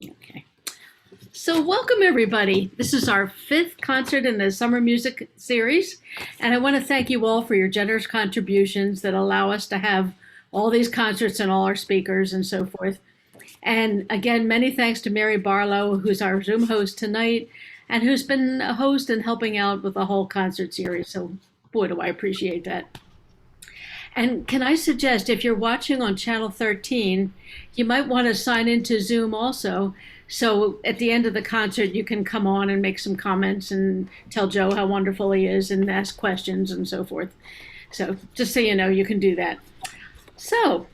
Okay. So, welcome everybody. This is our fifth concert in the summer music series, and I want to thank you all for your generous contributions that allow us to have all these concerts and all our speakers and so forth. And again, many thanks to Mary Barlow, who's our Zoom host tonight, and who's been a host and helping out with the whole concert series. So, boy, do I appreciate that. And can I suggest if you're watching on channel 13, you might want to sign into Zoom also. So at the end of the concert, you can come on and make some comments and tell Joe how wonderful he is and ask questions and so forth. So just so you know, you can do that. So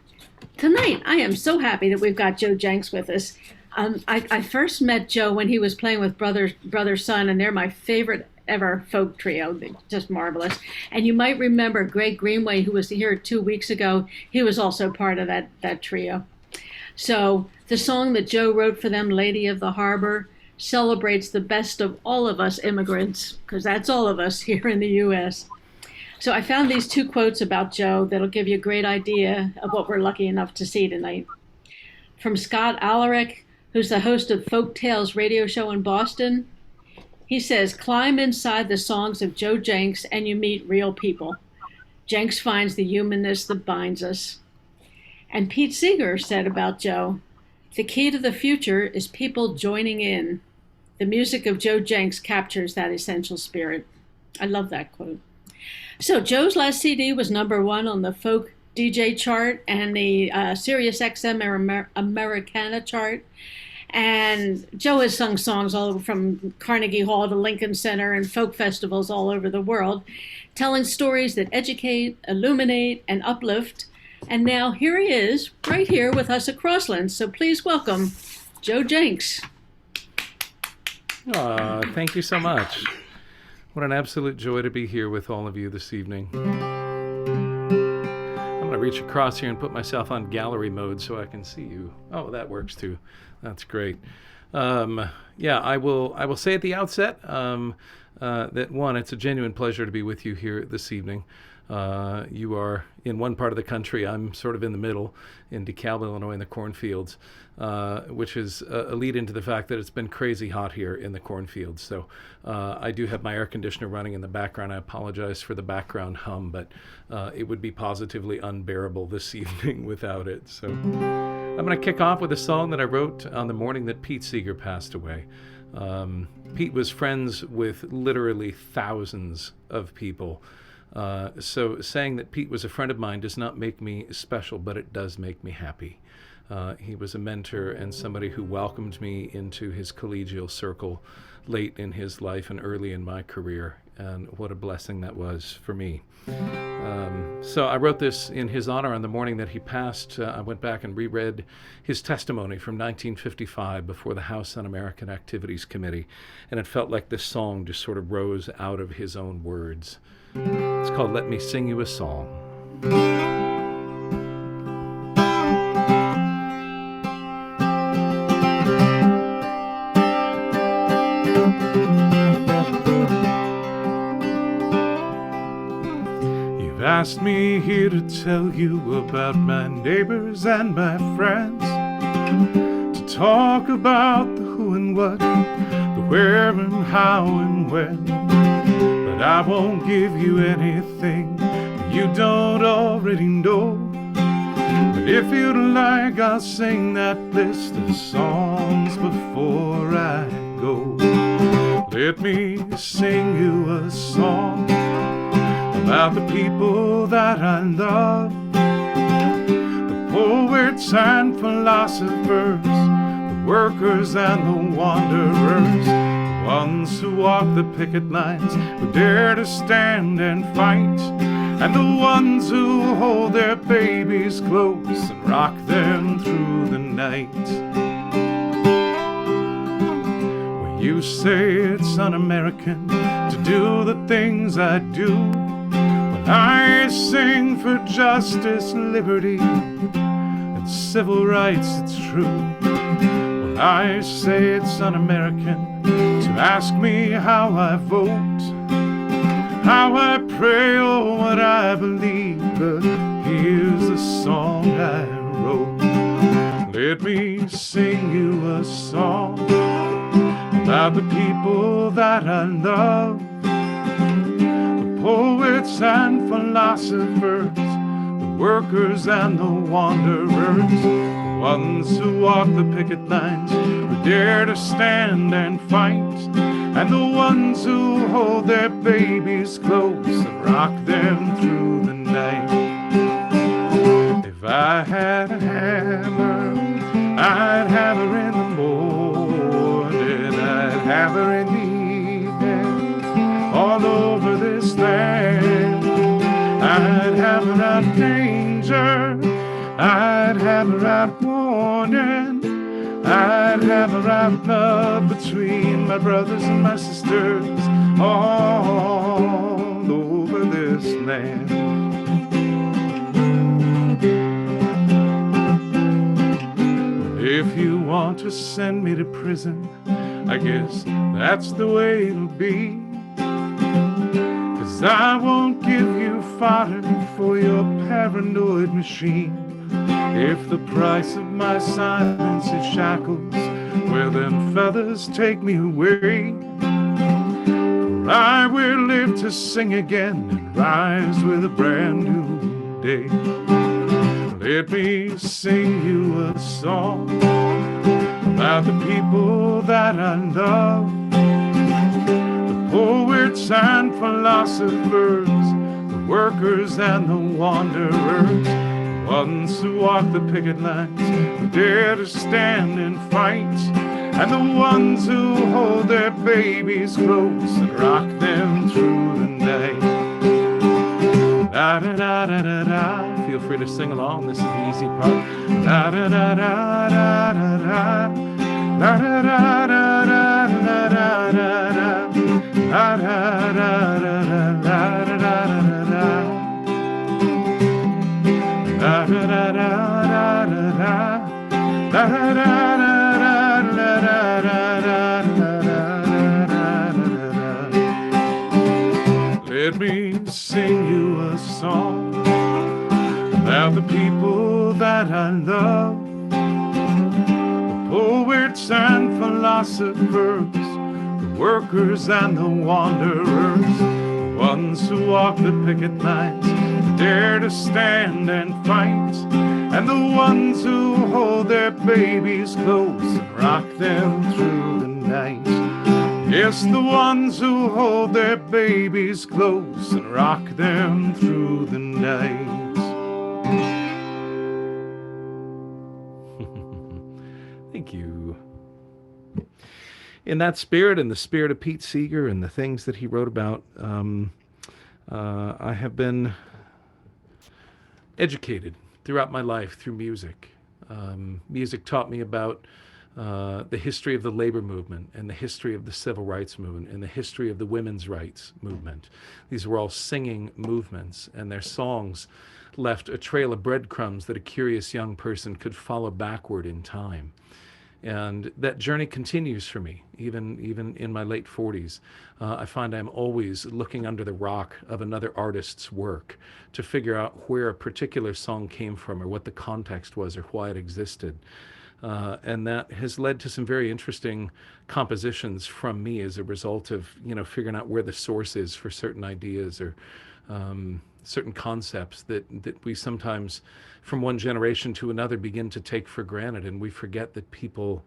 tonight, I am so happy that we've got Joe Jencks with us. I first met Joe when he was playing with Brother Son, and they're my favorite ever folk trio. They're just marvelous. And you might remember Greg Greenway, who was here 2 weeks ago. He was also part of that trio. So the song that Joe wrote for them, Lady of the Harbor, celebrates the best of all of us immigrants, because that's all of us here in the U.S. So I found these two quotes about Joe that'll give you a great idea of what we're lucky enough to see tonight. From Scott Alaric, who's the host of Folk Tales radio show in Boston. He says, climb inside the songs of Joe Jencks and you meet real people. Jencks finds the humanness that binds us. And Pete Seeger said about Joe, the key to the future is people joining in. The music of Joe Jencks captures that essential spirit. I love that quote. So Joe's last CD was #1 on the folk DJ chart and the Sirius XM Americana chart. And Joe has sung songs all over from Carnegie Hall to Lincoln Center and folk festivals all over the world, telling stories that educate, illuminate, and uplift. And now here he is, right here with us at Crosslands. So please welcome Joe Jencks. Thank you so much. What an absolute joy to be here with all of you this evening. I'm going to reach across here and put myself on gallery mode so I can see you. Oh, that works too. That's great. I will say at the outset that one, it's a genuine pleasure to be with you here this evening. You are in one part of the country. I'm sort of in the middle, in DeKalb, Illinois, in the cornfields, which is a lead into the fact that it's been crazy hot here in the cornfields. So I do have my air conditioner running in the background. I apologize for the background hum, but it would be positively unbearable this evening without it. So I'm going to kick off with a song that I wrote on the morning that Pete Seeger passed away. Pete was friends with literally thousands of people. So saying that Pete was a friend of mine does not make me special, but it does make me happy. He was a mentor and somebody who welcomed me into his collegial circle late in his life and early in my career, and what a blessing that was for me. So I wrote this in his honor on the morning that he passed. I went back and reread his testimony from 1955 before the House Un-American Activities Committee, and it felt like this song just sort of rose out of his own words. It's called Let Me Sing You a Song. You've asked me here to tell you about my neighbors and my friends, to talk about the who and what, the where and how and when. But I won't give you anything you don't already know. But if you'd like, I'll sing that list of songs before I go. Let me sing you a song about the people that I love, the poets and philosophers, the workers and the wanderers, the ones who walk the picket lines, who dare to stand and fight, and the ones who hold their babies close and rock them through the night. When you say it's un-American to do the things I do, when I sing for justice, liberty, and civil rights, it's true. When I say it's un-American to ask me how I vote, how I pray, or what I believe, but here's a song I wrote. Let me sing you a song about the people that I love, the poets and philosophers, the workers and the wanderers, the ones who walk the picket lines, who dare to stand and fight, and the ones who hold their babies close and rock them through the night. If I had a hammer, I'd hammer in the morning, I'd hammer in the evening, all over this land. I'd hammer out danger, I'd hammer out warning, I'd hammer out love between my brothers and my sisters all over this land. If you want to send me to prison, I guess that's the way it'll be. 'Cause I won't give you fodder for your paranoid machine. If the price of my silence is shackles, well then feathers take me away. For I will live to sing again and rise with a brand new day. Let me sing you a song about the people that I love, the poets and philosophers, the workers and the wanderers, the ones who walk the picket lines, who dare to stand and fight, and the ones who hold their babies close and rock them through the night. Da da da da da da. Feel free to sing along. This is the easy part. Da da da da da da da. Da da da da da da da da. Da da da da da da da da. Da da da da da da. Da da da da da da da. Let me sing you a song about the people that I love, the poets and philosophers, the workers and the wanderers, the ones who walk the picket lines, dare to stand and fight, and the ones who hold their babies close and rock them through the night. Yes, the ones who hold their babies close and rock them through the night. Thank you. In that spirit, in the spirit of Pete Seeger and the things that he wrote about, I have been educated throughout my life through music. Music taught me about the history of the labor movement and the history of the civil rights movement and the history of the women's rights movement. These were all singing movements, and their songs left a trail of breadcrumbs that a curious young person could follow backward in time. And that journey continues for me, even in my late 40s. I find I'm always looking under the rock of another artist's work to figure out where a particular song came from or what the context was or why it existed. And that has led to some very interesting compositions from me as a result of, figuring out where the source is for certain ideas or certain concepts that we sometimes, from one generation to another, begin to take for granted, and we forget that people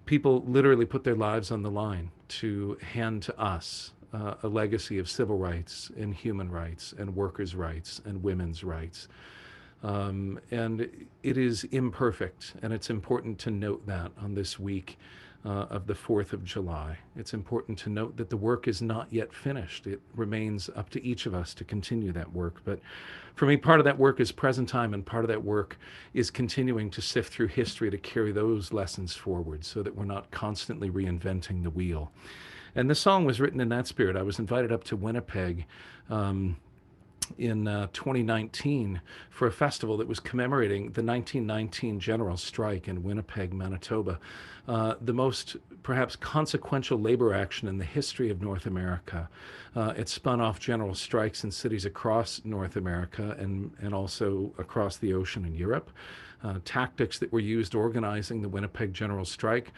literally put their lives on the line to hand to us a legacy of civil rights and human rights and workers' rights and women's rights. And it is imperfect, and it's important to note that on this week of the 4th of July. It's important to note that the work is not yet finished. It remains up to each of us to continue that work. But for me, part of that work is present time, and part of that work is continuing to sift through history to carry those lessons forward so that we're not constantly reinventing the wheel. And this song was written in that spirit. I was invited up to Winnipeg in 2019 for a festival that was commemorating the 1919 general strike in Winnipeg, Manitoba, the most perhaps consequential labor action in the history of North America. It spun off general strikes in cities across North America and also across the ocean in Europe. tactics that were used organizing the Winnipeg General Strike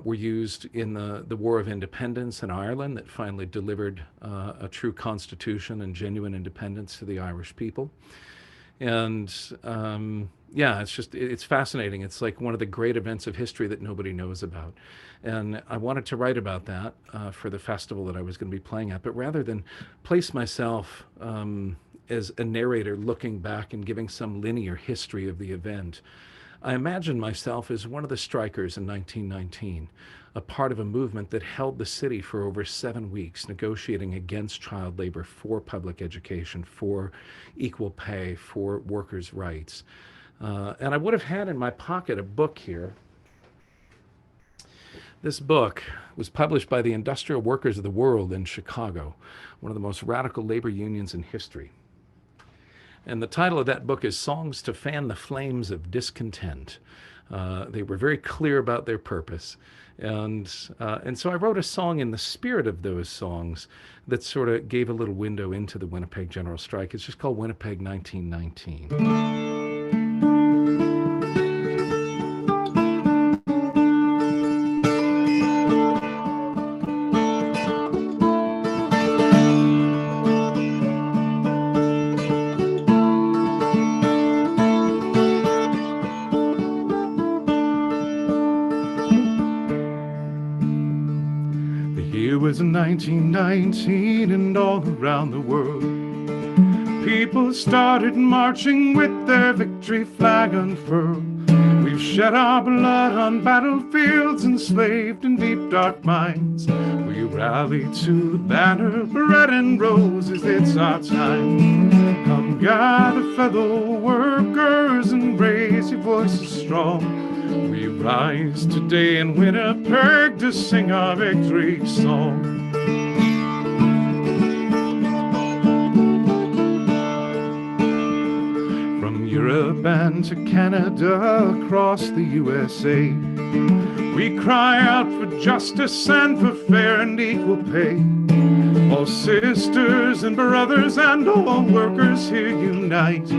were used in the War of Independence in Ireland that finally delivered a true constitution and genuine independence to the Irish people. And yeah, it's fascinating. It's like one of the great events of history that nobody knows about. And I wanted to write about that for the festival that I was going to be playing at. But rather than place myself as a narrator looking back and giving some linear history of the event, I imagine myself as one of the strikers in 1919, a part of a movement that held the city for over 7 weeks, negotiating against child labor, for public education, for equal pay, for workers' rights. And I would have had in my pocket a book here. This book was published by the Industrial Workers of the World in Chicago, one of the most radical labor unions in history. And the title of that book is Songs to Fan the Flames of Discontent. They were very clear about their purpose. And so I wrote a song in the spirit of those songs that sort of gave a little window into the Winnipeg General Strike. It's just called Winnipeg 1919. It was 1919 and all around the world people started marching with their victory flag unfurled. We've shed our blood on battlefields, enslaved in deep dark mines. We rally to the banner of red and roses, it's our time. Come gather fellow workers and raise your voices strong. We rise today in Winnipeg to sing our victory song. From Europe and to Canada, across the USA, we cry out for justice and for fair and equal pay. All sisters and brothers and all workers here unite.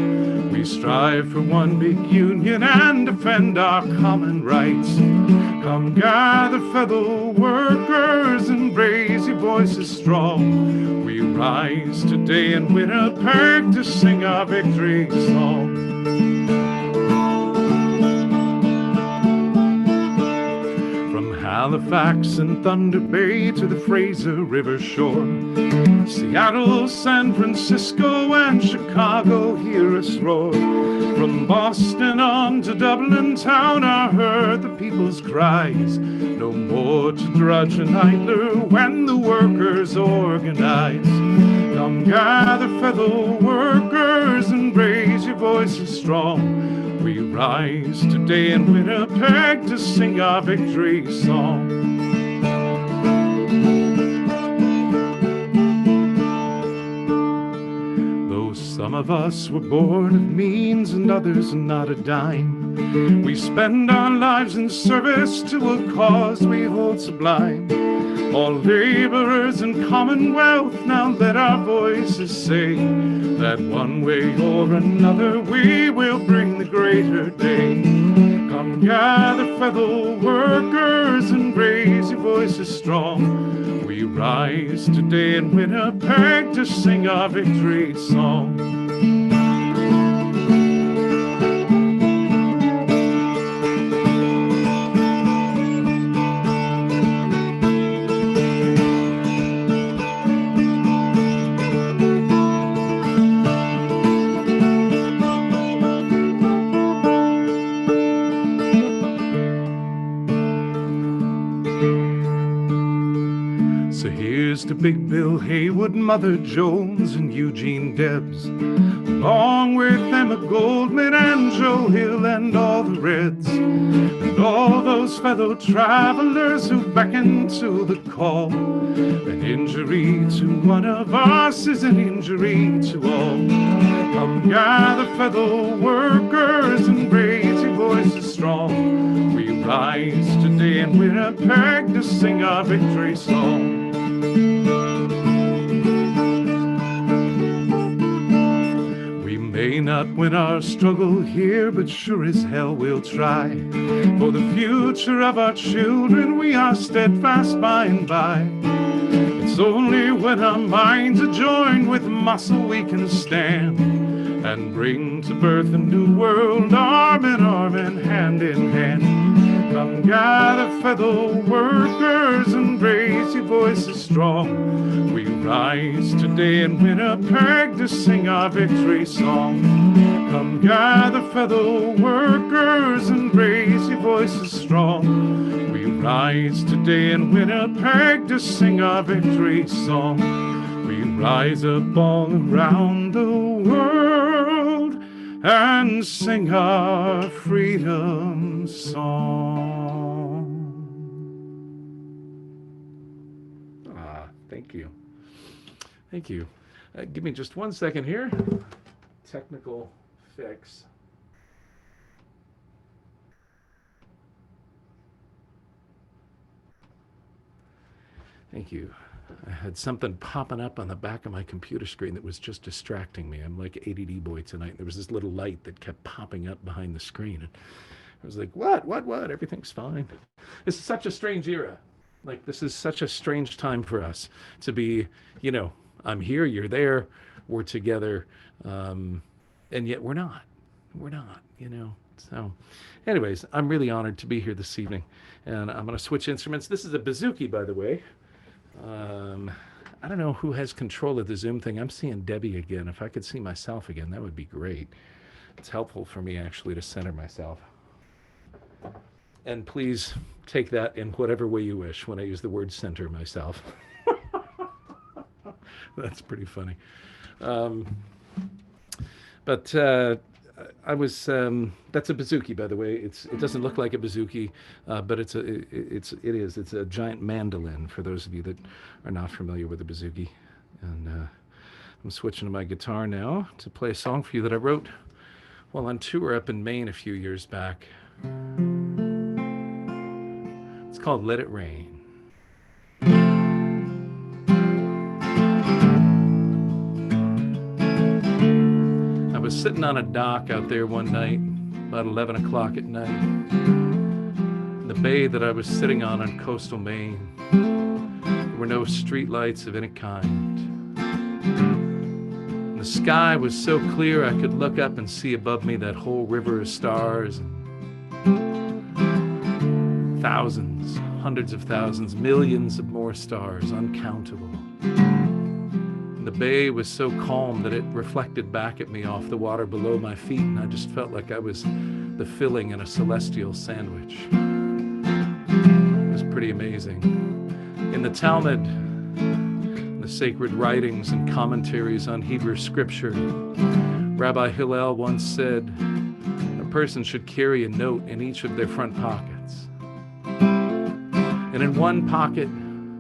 We strive for one big union and defend our common rights. Come gather fellow workers and raise your voices strong. We rise today in Winnipeg to sing our victory song. Halifax and Thunder Bay to the Fraser River shore, Seattle, San Francisco, and Chicago hear us roar. From Boston on to Dublin town are heard the people's cries. No more to drudge and idler when the workers organize. Come gather fellow workers and raise your voices strong. We rise today in Winnipeg to sing our victory song. Though some of us were born of means and others not a dime, we spend our lives in service to a cause we hold sublime. All laborers in commonwealth, now let our voices say that one way or another we will bring the greater day. Come gather fellow workers and raise your voices strong. We rise today in Winnipeg to sing our victory song. So here's to Big Bill Haywood, Mother Jones, and Eugene Debs, along with Emma Goldman and Joe Hill and all the Reds, and all those fellow travelers who beckon to the call. An injury to one of us is an injury to all. Come gather fellow workers and raise your voices strong. We rise today in Winnipeg to sing our victory song. We may not win our struggle here, but sure as hell we'll try. For the future of our children, we are steadfast by and by. It's only when our minds are joined with muscle we can stand and bring to birth a new world, arm in arm and hand in hand. Come gather, fellow workers, and raise your voices strong. We rise today in Winnipeg to sing our victory song. Come gather, fellow workers, and raise your voices strong. We rise today in Winnipeg to sing our victory song. We rise up all around the world and sing our freedom song. Thank you. Thank you. Give me just 1 second here. Technical fix. Thank you. I had something popping up on the back of my computer screen that was just distracting me. I'm like ADD boy tonight. There was this little light that kept popping up behind the screen. And I was like, what? Everything's fine. This is such a strange era. Like, this is such a strange time for us to be, I'm here, you're there, we're together, and yet we're not. So anyways, I'm really honored to be here this evening, and I'm going to switch instruments. This is a bouzouki, by the way. I don't know who has control of the Zoom thing. I'm seeing Debbie again. If I could see myself again, that would be great. It's helpful for me, actually, to center myself. And please take that in whatever way you wish when I use the word center myself. That's pretty funny. But I was, that's a bouzouki, by the way. It doesn't look like a bouzouki, but it is. It's a giant mandolin, for those of you that are not familiar with a bouzouki. And I'm switching to my guitar now to play a song for you that I wrote while on tour up in Maine a few years back. It's called Let It Rain. I was sitting on a dock out there one night, about 11 o'clock at night. The bay that I was sitting on coastal Maine, there were no street lights of any kind. And the sky was so clear I could look up and see above me that whole river of stars, and thousands, hundreds of thousands, millions of more stars, uncountable. And the bay was so calm that it reflected back at me off the water below my feet, and I just felt like I was the filling in a celestial sandwich. It was pretty amazing. In the Talmud, the sacred writings and commentaries on Hebrew scripture, Rabbi Hillel once said, a person should carry a note in each of their front pockets. And in one pocket,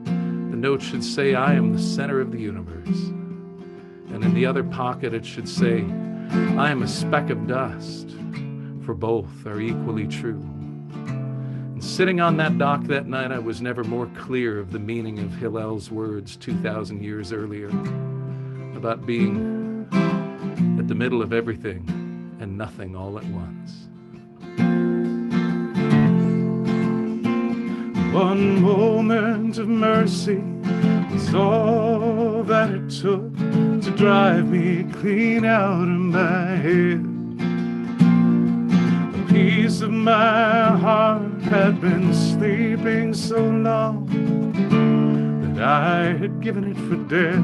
the note should say, I am the center of the universe. And in the other pocket, it should say, I am a speck of dust, for both are equally true. And sitting on that dock that night, I was never more clear of the meaning of Hillel's words 2,000 years earlier about being at the middle of everything and nothing all at once. One moment of mercy was all that it took to drive me clean out of my head. A piece of my heart had been sleeping so long that I had given it for dead.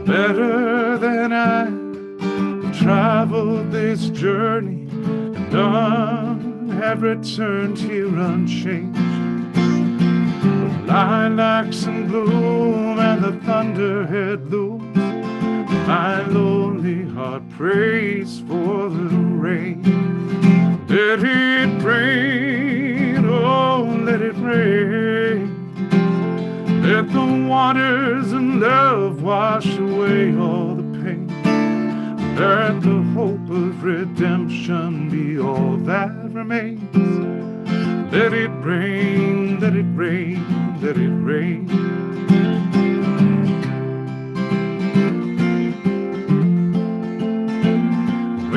Better than I traveled this journey, and none had returned here unchanged. With lilacs in bloom and the thunder had loomed, my lonely heart prays for the rain. Let it rain, oh let it rain. Let the waters of love wash away all the pain. Let the hope of redemption be all that remains. Let it rain, let it rain, let it rain.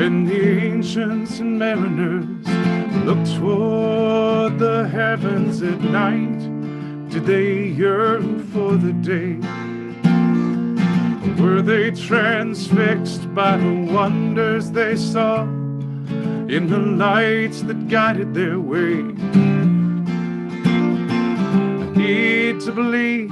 When the ancients and mariners looked toward the heavens at night, did they yearn for the day? Or were they transfixed by the wonders they saw in the lights that guided their way? I need to believe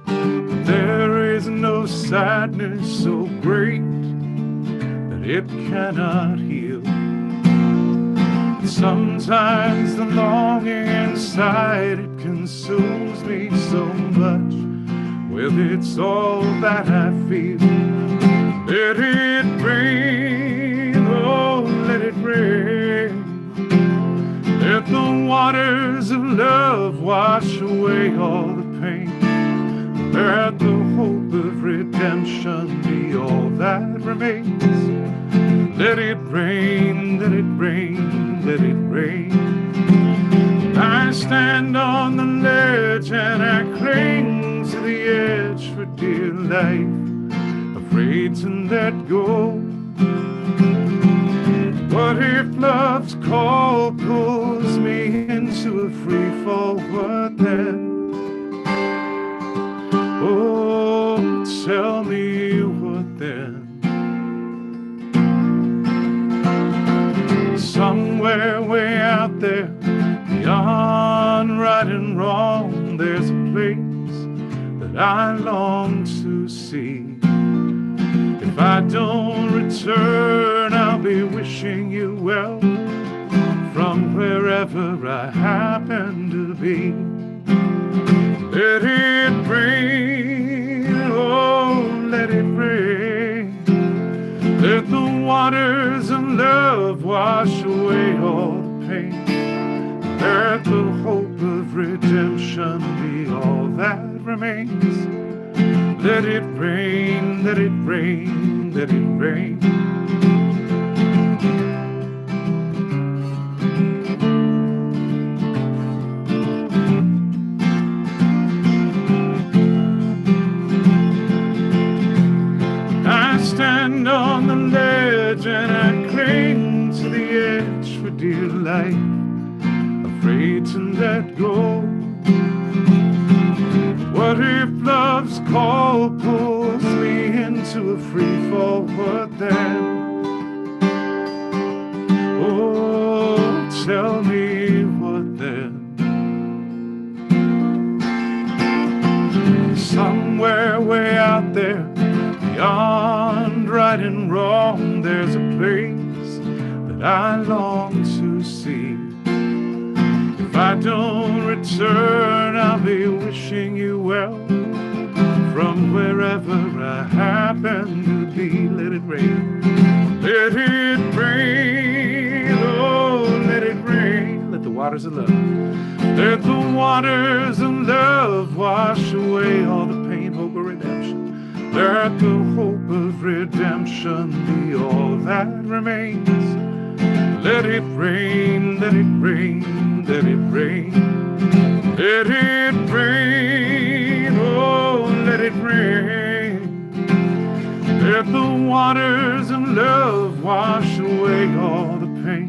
that there is no sadness so great that it cannot heal. Sometimes the longing inside it consumes me so much. Well, it's all that I feel. Let it rain, oh, let it rain. Let the waters of love wash away all the pain. Let the hope of redemption be all that remains. Let it rain, let it rain, let it rain. I stand on the ledge and I cling to the edge for dear life, afraid to let go. What if love's call pulls me into a free fall? What then? Oh, tell me what then? Somewhere way out there, beyond right and wrong, there's a place that I long to see. If I don't return, I'll be wishing you well from wherever I happen to be. Let it rain, oh, let it rain. Let the waters of love wash away all the pain. Let the hope of redemption be all that remains. Let it rain, let it rain, let it rain. I stand on the ledge and I cling to the edge for dear life, afraid to let go. What if love's call pulls me into a free fall? What then? Oh, tell me what then? Somewhere way out there, beyond right and wrong, there's a place that I long to see. If I don't return, I'll be wishing you well from wherever I happen to be. Let it rain, let it rain, oh, let it rain. Let the waters of love, let the waters of love wash away all the pain, hope, or redemption. Let the hope of redemption be all that remains. Let it rain, let it rain, let it rain. Let it rain, oh, let it rain. Let the waters of love wash away all the pain.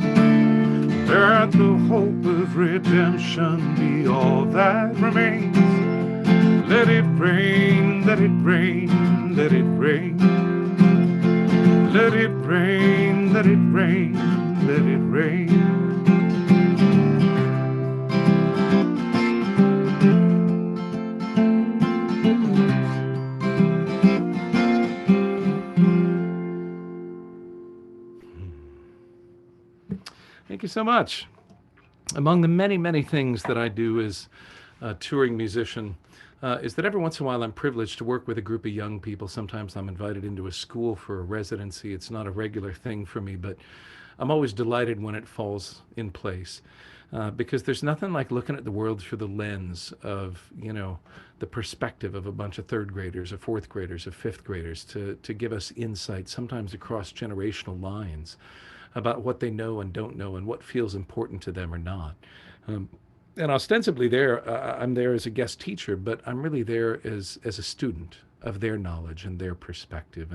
Let the hope of redemption be all that remains. Let it rain, let it rain, let it rain. Let it rain, let it rain, let it rain. Thank you so much. Among the many, many things that I do as a touring musician is that every once in a while I'm privileged to work with a group of young people. Sometimes I'm invited into a school for a residency. It's not a regular thing for me, but I'm always delighted when it falls in place. Because there's nothing like looking at the world through the lens of, the perspective of a bunch of third graders or fourth graders or fifth graders to give us insight, sometimes across generational lines, about what they know and don't know and what feels important to them or not. And ostensibly I'm there as a guest teacher, but I'm really there as a student of their knowledge and their perspective.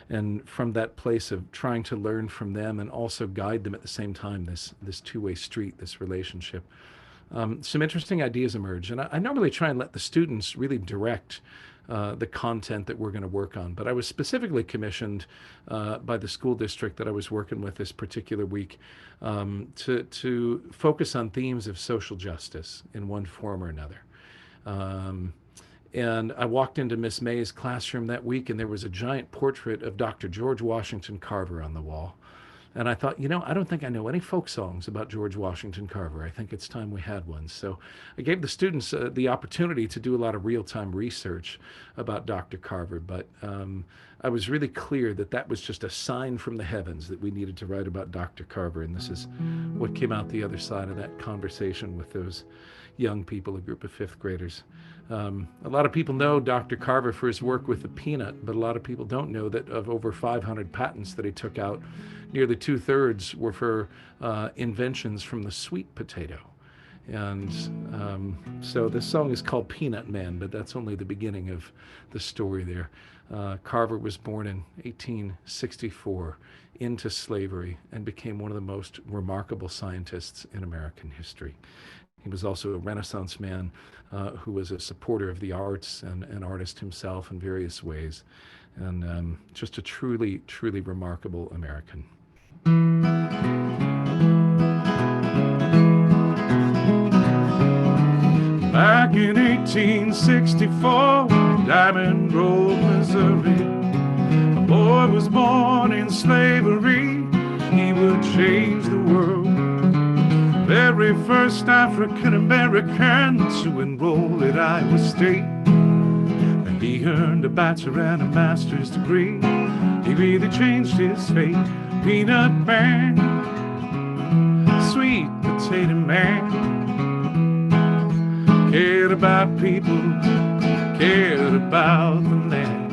and from that place of trying to learn from them and also guide them at the same time, this two-way street, this relationship. Some interesting ideas emerge, and I normally try and let the students really direct the content that we're going to work on. But I was specifically commissioned by the school district that I was working with this particular week to focus on themes of social justice in one form or another. And I walked into Miss May's classroom that week, and there was a giant portrait of Dr. George Washington Carver on the wall. And I thought, I don't think I know any folk songs about George Washington Carver. I think it's time we had one. So I gave the students the opportunity to do a lot of real-time research about Dr. Carver. But I was really clear that that was just a sign from the heavens that we needed to write about Dr. Carver. And this is what came out the other side of that conversation with those young people, a group of fifth graders. A lot of people know Dr. Carver for his work with the peanut, but a lot of people don't know that of over 500 patents that he took out, nearly 2/3 were for inventions from the sweet potato. And so this song is called Peanut Man, but that's only the beginning of the story there. Carver was born in 1864 into slavery and became one of the most remarkable scientists in American history. He was also a Renaissance man who was a supporter of the arts and an artist himself in various ways, and just a truly, truly remarkable American. Back in 1864, Diamond Grove, Missouri, a boy was born in slavery. He would change the world. Very first African American to enroll at Iowa State. And he earned a bachelor and a master's degree. He really changed his fate. Peanut Man, sweet potato man, cared about people, cared about the land.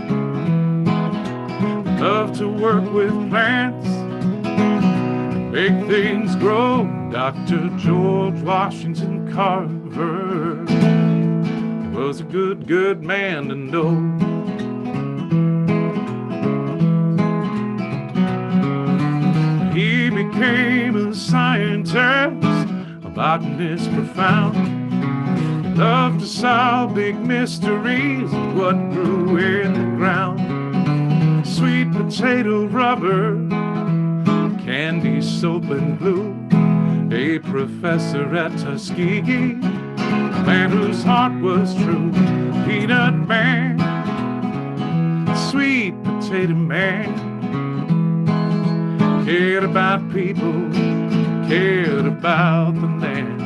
Loved to work with plants, make things grow. Dr. George Washington Carver was a good, good man to know. He became a scientist, a botanist profound. He loved to solve big mysteries of what grew in the ground. Sweet potato rubber, candy, soap, and glue. A professor at Tuskegee, a man whose heart was true. Peanut Man, sweet potato man, cared about people, cared about the land.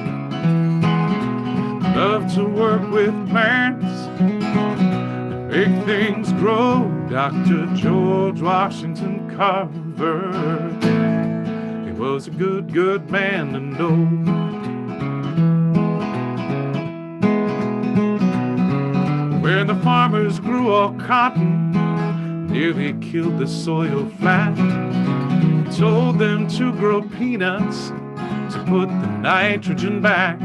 Loved to work with plants and make things grow. Dr. George Washington Carver was a good, good man to know. Where the farmers grew all cotton, nearly killed the soil flat. He told them to grow peanuts to put the nitrogen back.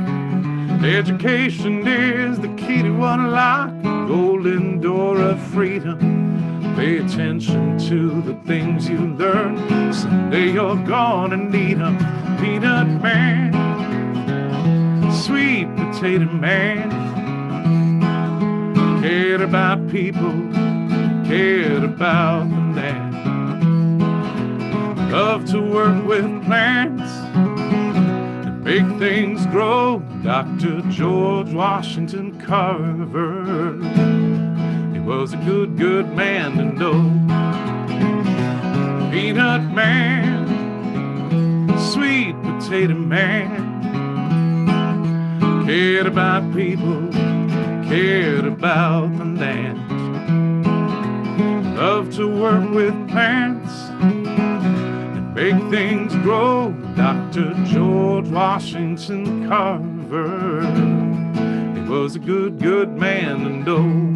Education is the key to unlock the golden door of freedom. Pay attention to the things you learn. Someday you're gonna need them. Peanut Man, sweet potato man, cared about people, cared about the land. Loved to work with plants and make things grow. Dr. George Washington Carver was a good, good man to know. Peanut Man, sweet potato man, cared about people, cared about the land. Loved to work with plants and make things grow. Dr. George Washington Carver, he was a good, good man to know.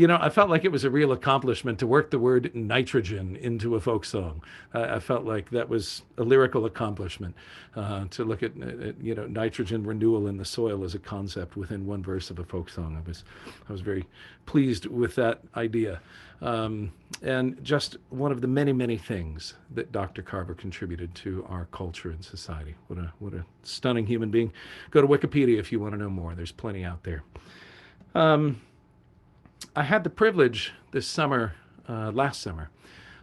I felt like it was a real accomplishment to work the word nitrogen into a folk song. I felt like that was a lyrical accomplishment, to look at, nitrogen renewal in the soil as a concept within one verse of a folk song. I was very pleased with that idea. And just one of the many, many things that Dr. Carver contributed to our culture and society. What a stunning human being. Go to Wikipedia if you want to know more. There's plenty out there. I had the privilege this summer, last summer,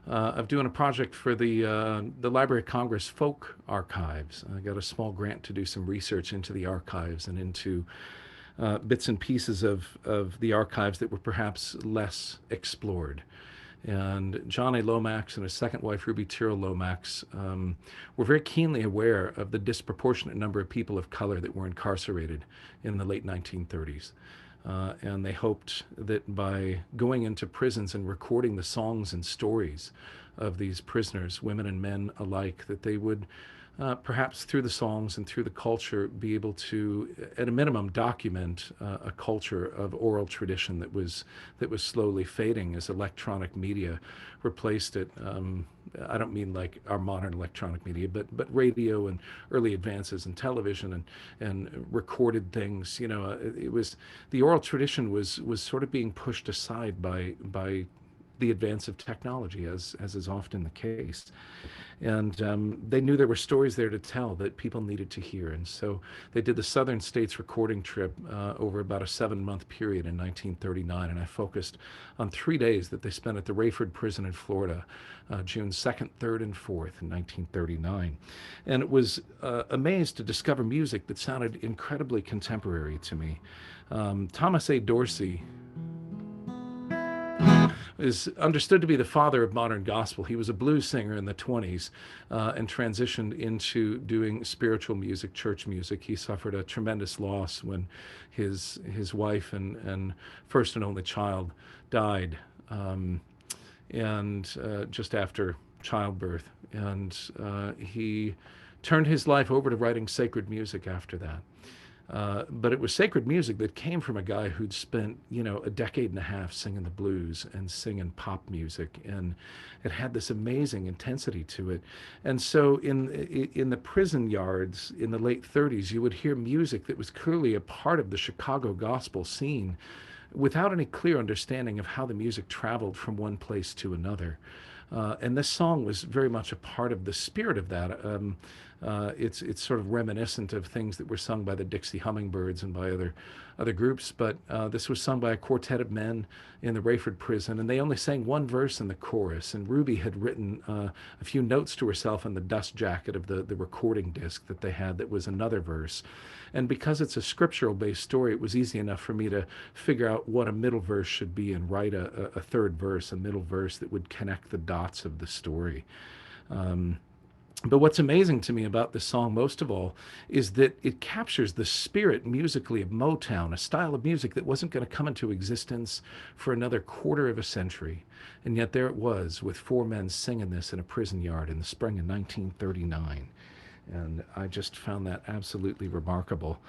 of doing a project for the Library of Congress Folk Archives. I got a small grant to do some research into the archives and into bits and pieces of the archives that were perhaps less explored. And John A. Lomax and his second wife, Ruby Tyrrell Lomax, were very keenly aware of the disproportionate number of people of color that were incarcerated in the late 1930s. And they hoped that by going into prisons and recording the songs and stories of these prisoners, women and men alike, that they would perhaps through the songs and through the culture be able to, at a minimum, document a culture of oral tradition that was slowly fading as electronic media replaced it. I don't mean like our modern electronic media, but radio and early advances in television and recorded things. It was, the oral tradition was sort of being pushed aside by the advance of technology, as is often the case. And they knew there were stories there to tell that people needed to hear. And so they did the Southern States recording trip over about a 7-month period in 1939. And I focused on 3 days that they spent at the Rayford Prison in Florida, June 2nd, 3rd, and 4th in 1939. And it was amazed to discover music that sounded incredibly contemporary to me. Thomas A. Dorsey is understood to be the father of modern gospel. He was a blues singer in the 20s and transitioned into doing spiritual music, church music. He suffered a tremendous loss when his wife and first and only child died, and just after childbirth. And he turned his life over to writing sacred music after that. But it was sacred music that came from a guy who'd spent, a decade and a half singing the blues and singing pop music, and it had this amazing intensity to it. And so in the prison yards in the late 30s, you would hear music that was clearly a part of the Chicago gospel scene without any clear understanding of how the music traveled from one place to another. And this song was very much a part of the spirit of that. It's sort of reminiscent of things that were sung by the Dixie Hummingbirds and by other groups, but this was sung by a quartet of men in the Rayford prison, and they only sang one verse in the chorus. And Ruby had written a few notes to herself in the dust jacket of the recording disc that they had that was another verse. And because it's a scriptural-based story, it was easy enough for me to figure out what a middle verse should be and write a third verse, a middle verse that would connect the dots of the story. But what's amazing to me about this song most of all is that it captures the spirit musically of Motown, a style of music that wasn't going to come into existence for another quarter of a century. And yet there it was, with 4 men singing this in a prison yard in the spring of 1939. And I just found that absolutely remarkable.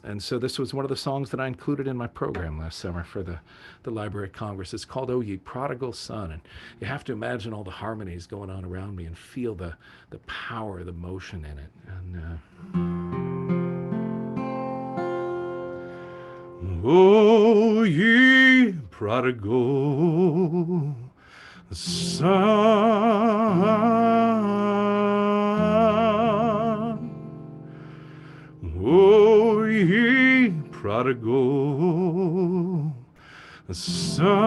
And so this was one of the songs that I included in my program last summer for the Library of Congress. It's called "O Ye Prodigal Son," and you have to imagine all the harmonies going on around me and feel the power, the motion in it. And O ye prodigal son, O ye prodigal son,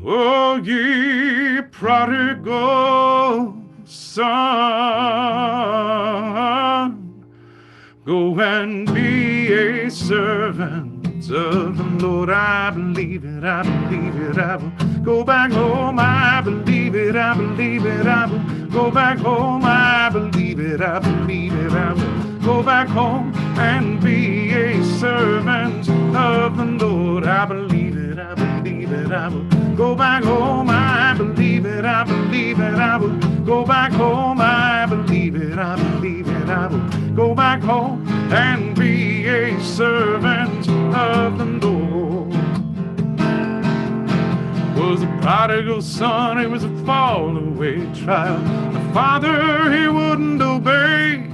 O ye prodigal son, go and be a servant of the Lord. I believe it, I believe it, I will go back home. I believe it, I believe it, I will go back home. I believe it, I believe it, I will go back home and be a servant of the Lord. I believe it, I believe it, I will go back home. I believe it, I believe it, I will go back home. I believe it, I believe it, I will go back home. home and be a servant of the Lord. Was a prodigal son, it was a fall-away child. The father, he wouldn't obey.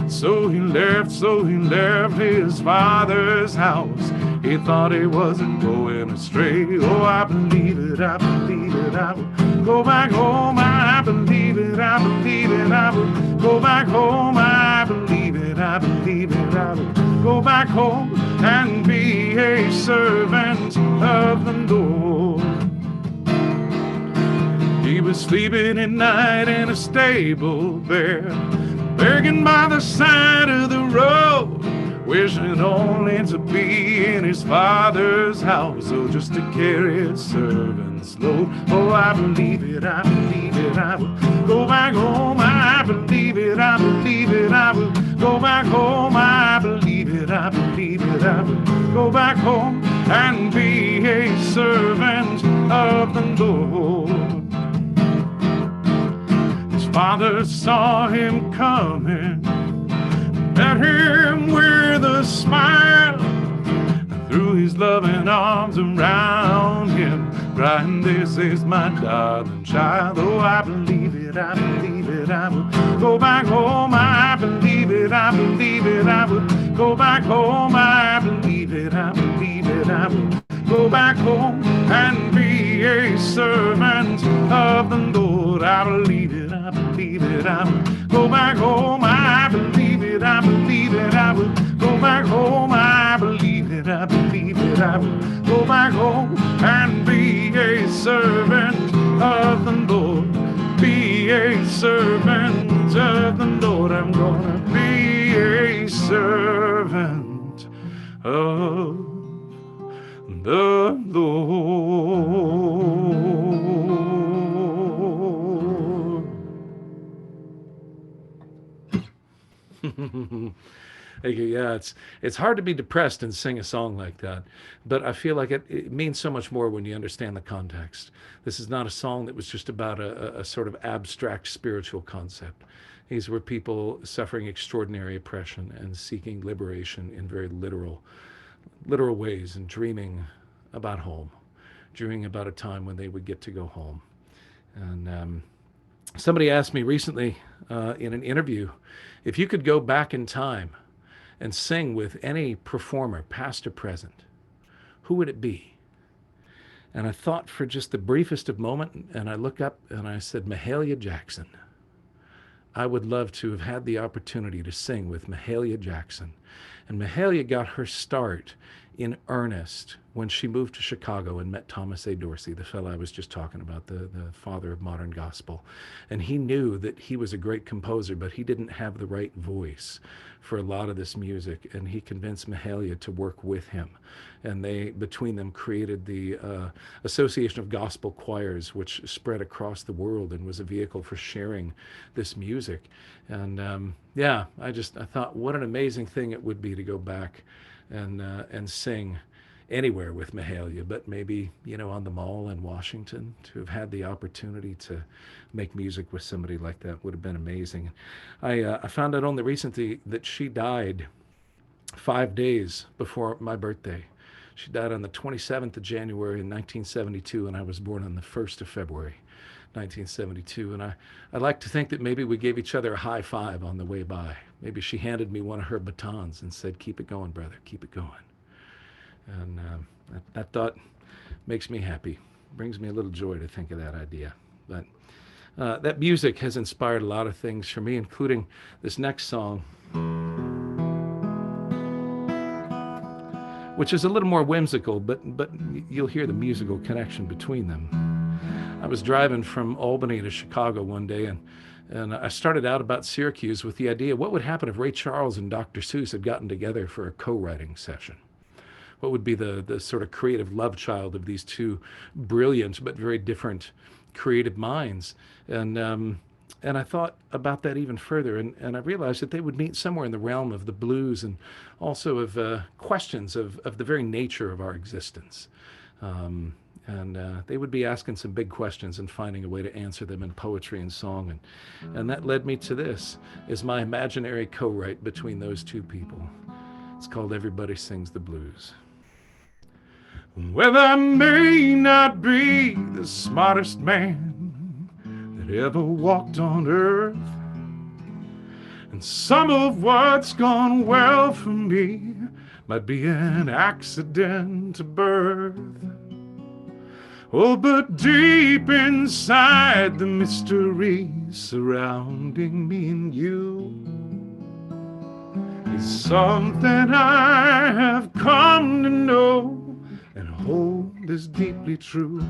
So he left his father's house. He thought he wasn't going astray. Oh, I believe it, I believe it, I will go back home. I believe it, I believe it, I will go back home. I believe it, I believe it, I will go back home and be a servant of the Lord. He was sleeping at night in a stable there, begging by the side of the road, wishing only to be in his father's house, oh, just to carry his servant's load. Oh, I believe it, I believe it, I will go back home. I believe it, I believe it, I will go back home. I believe it, I believe it, I will go back home and be a servant of the Lord. Father saw him coming, met him with a smile, threw his loving arms around him, crying, "This is my darling child." Oh, I believe it, I believe it, I will go back home. I believe it, I believe it, I will go back home. I believe it, I believe it, I will go back home and be a servant of the Lord. I believe it, I believe it, I will go back home. I believe it, I believe it, I will go back home. I believe it, I believe it, I will go back home and be a servant of the Lord. Be a servant of the Lord. I'm gonna be a servant of the Lord. Yeah, it's hard to be depressed and sing a song like that, but I feel like it means so much more when you understand the context. This is not a song that was just about a sort of abstract spiritual concept. These were people suffering extraordinary oppression and seeking liberation in very literal ways, and dreaming about home, dreaming about a time when they would get to go home. And somebody asked me recently in an interview, if you could go back in time and sing with any performer, past or present, who would it be? And I thought for just the briefest of moment, and I looked up and I said, Mahalia Jackson. I would love to have had the opportunity to sing with Mahalia Jackson. And Mahalia got her start in earnest when she moved to Chicago and met Thomas A. Dorsey, the fellow I was just talking about, the father of modern gospel. And he knew that he was a great composer, but he didn't have the right voice for a lot of this music. And he convinced Mahalia to work with him. And they, between them, created the Association of Gospel Choirs, which spread across the world and was a vehicle for sharing this music. And yeah, I thought what an amazing thing it would be to go back and sing anywhere with Mahalia, but maybe, on the Mall in Washington, to have had the opportunity to make music with somebody like that would have been amazing. I found out only recently that she died 5 days before my birthday. She died on the 27th of January in 1972, and I was born on the 1st of February, 1972. And I'd like to think that maybe we gave each other a high five on the way by. Maybe she handed me one of her batons and said, "Keep it going, brother, keep it going." And that thought makes me happy, brings me a little joy to think of that idea. But that music has inspired a lot of things for me, including this next song, which is a little more whimsical, but you'll hear the musical connection between them. I was driving from Albany to Chicago one day, and I started out about Syracuse with the idea, what would happen if Ray Charles and Dr. Seuss had gotten together for a co-writing session? What would be the sort of creative love child of these two brilliant but very different creative minds? And I thought about that even further, and I realized that they would meet somewhere in the realm of the blues and also of questions of the very nature of our existence. And they would be asking some big questions and finding a way to answer them in poetry and song. And that led me to this, is my imaginary co-write between those two people. It's called Everybody Sings the Blues. Well, I may not be the smartest man that ever walked on earth, and some of what's gone well for me might be an accident to birth. Oh, but deep inside, the mystery surrounding me and you is something I have come to know and hold is deeply true.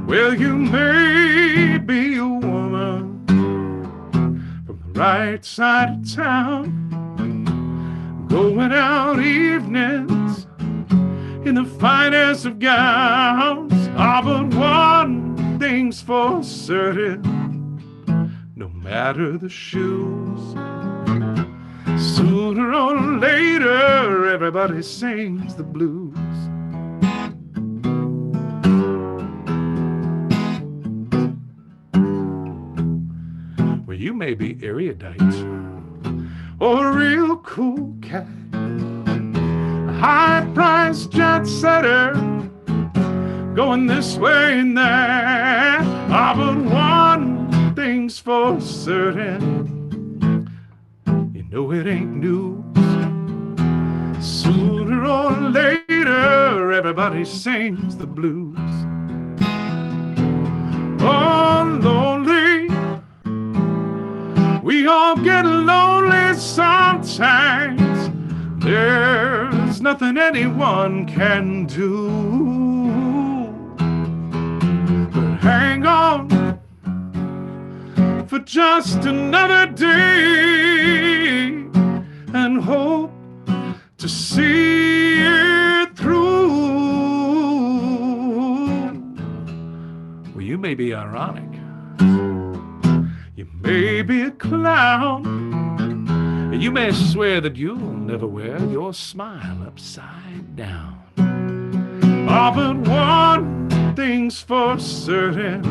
Well, you may be a woman from the right side of town, going out evenings in the finest of gowns. Ah, but one thing's for certain, no matter the shoes, sooner or later everybody sings the blues. Well, you may be erudite or a real cool cat, high-priced jet setter, going this way and that. Ah, but one thing's for certain, you know it ain't news. Sooner or later, everybody sings the blues. Oh, lonely, we all get lonely sometimes. There's nothing anyone can do but hang on for just another day and hope to see it through. Well, you may be ironic, you may be a clown, you may swear that you'll never wear your smile upside down. Ah, but one thing's for certain,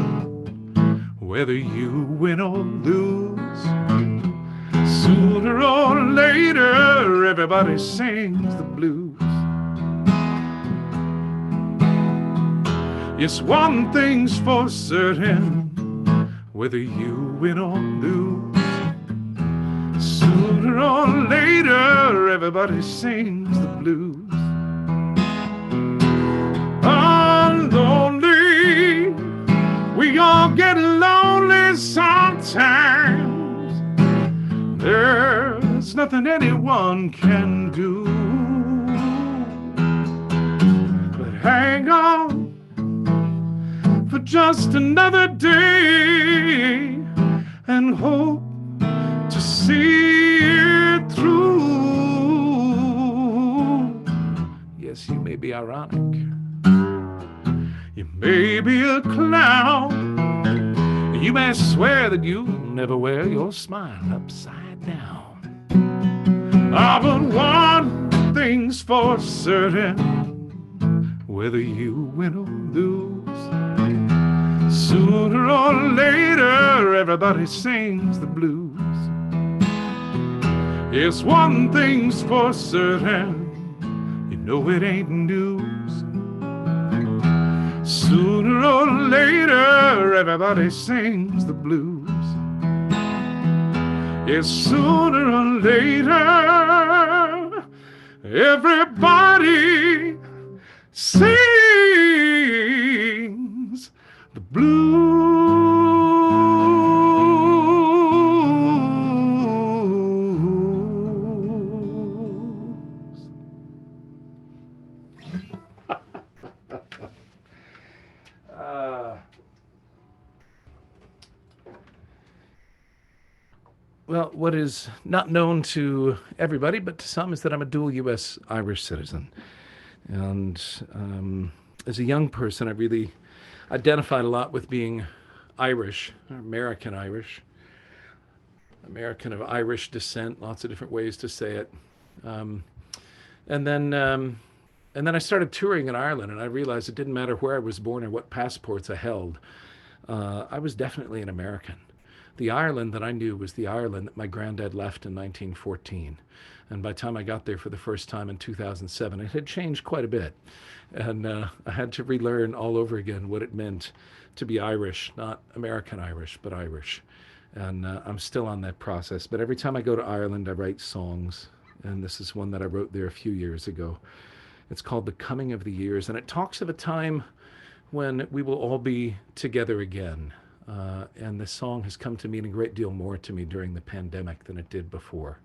whether you win or lose, sooner or later everybody sings the blues. Yes, one thing's for certain, whether you win or lose, sooner or later everybody sings the blues. I'm lonely, we all get lonely sometimes. There's nothing anyone can do but hang on for just another day and hope to see it through. Yes, you may be ironic, you may be a clown, you may swear that you'll never wear your smile upside down. Ah, but one thing's for certain, whether you win or lose, sooner or later everybody sings the blues. Yes, one thing's for certain, you know it ain't news. Sooner or later everybody sings the blues. Yes, sooner or later everybody sings the blues. Well, what is not known to everybody, but to some, is that I'm a dual U.S. Irish citizen. And as a young person, I really identified a lot with being Irish, American Irish, American of Irish descent, lots of different ways to say it. And then And then I started touring in Ireland, and I realized it didn't matter where I was born or what passports I held. I was definitely an American. The Ireland that I knew was the Ireland that my granddad left in 1914. And by the time I got there for the first time in 2007, it had changed quite a bit. And I had to relearn all over again what it meant to be Irish, not American Irish, but Irish. And I'm still on that process. But every time I go to Ireland, I write songs. And this is one that I wrote there a few years ago. It's called The Coming of the Years. And it talks of a time when we will all be together again. And this song has come to mean a great deal more to me during the pandemic than it did before.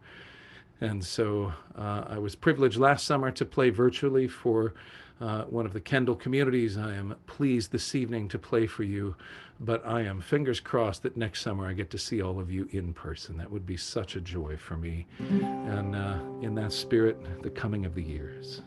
And so I was privileged last summer to play virtually for one of the Kendall communities. I am pleased this evening to play for you, but I am fingers crossed that next summer I get to see all of you in person. That would be such a joy for me. And in that spirit, The Coming of the Years.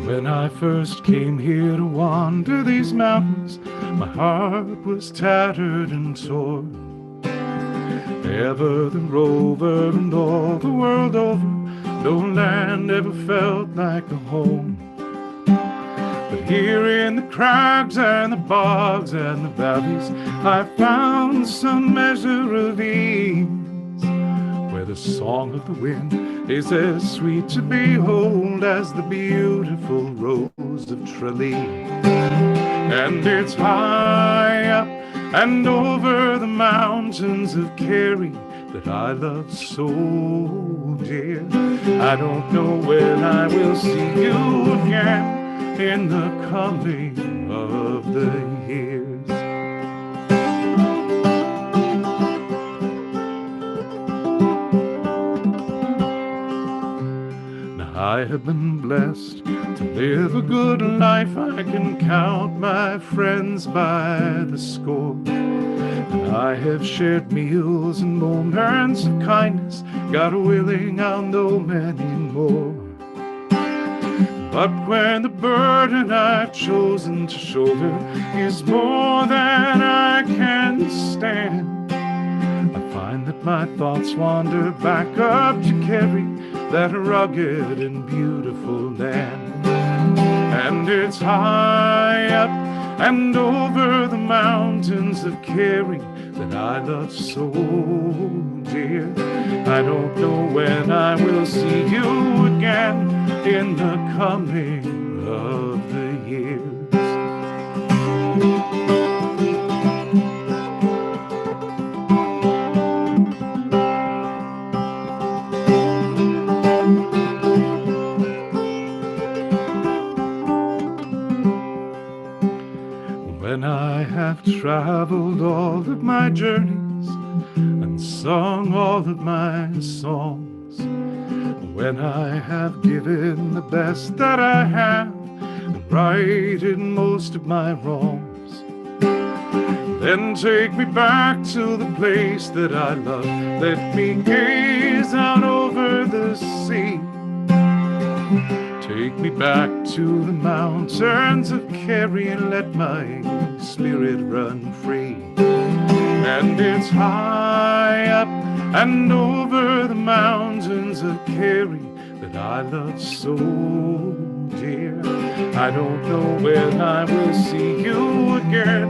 When I first came here to wander these mountains, my heart was tattered and torn. Ever the rover and all the world over, no land ever felt like a home. But here in the crags and the bogs and the valleys, I found some measure of ease, where the song of the wind is as sweet to behold as the beautiful rose of Tralee. And it's high up and over the mountains of Kerry that I love so dear. I don't know when I will see you again in the coming of the years. I have been blessed to live a good life. I can count my friends by the score. And I have shared meals and moments of kindness. God willing, I'll know many more. But when the burden I've chosen to shoulder is more than I can stand, I find that my thoughts wander back up to Kerry, that rugged and beautiful land. And it's high up and over the mountains of Kerry that I love so dear. I don't know when I will see you again in the coming of the years. When I have traveled all of my journeys and sung all of my songs, when I have given the best that I have and righted most of my wrongs, then take me back to the place that I love. Let me gaze out over the sea. Take me back to the mountains of Kerry and let my spirit run free. And it's high up and over the mountains of Kerry that I love so dear. I don't know when I will see you again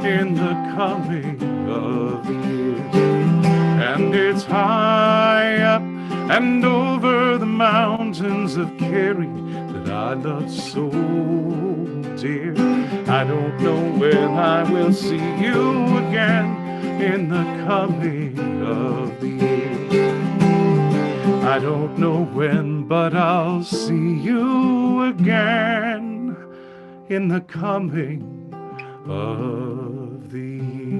in the coming of the years. And it's high up and over the mountains of Kerry that I love so dear. I don't know when I will see you again in the coming of the years. I don't know when, but I'll see you again in the coming of the years.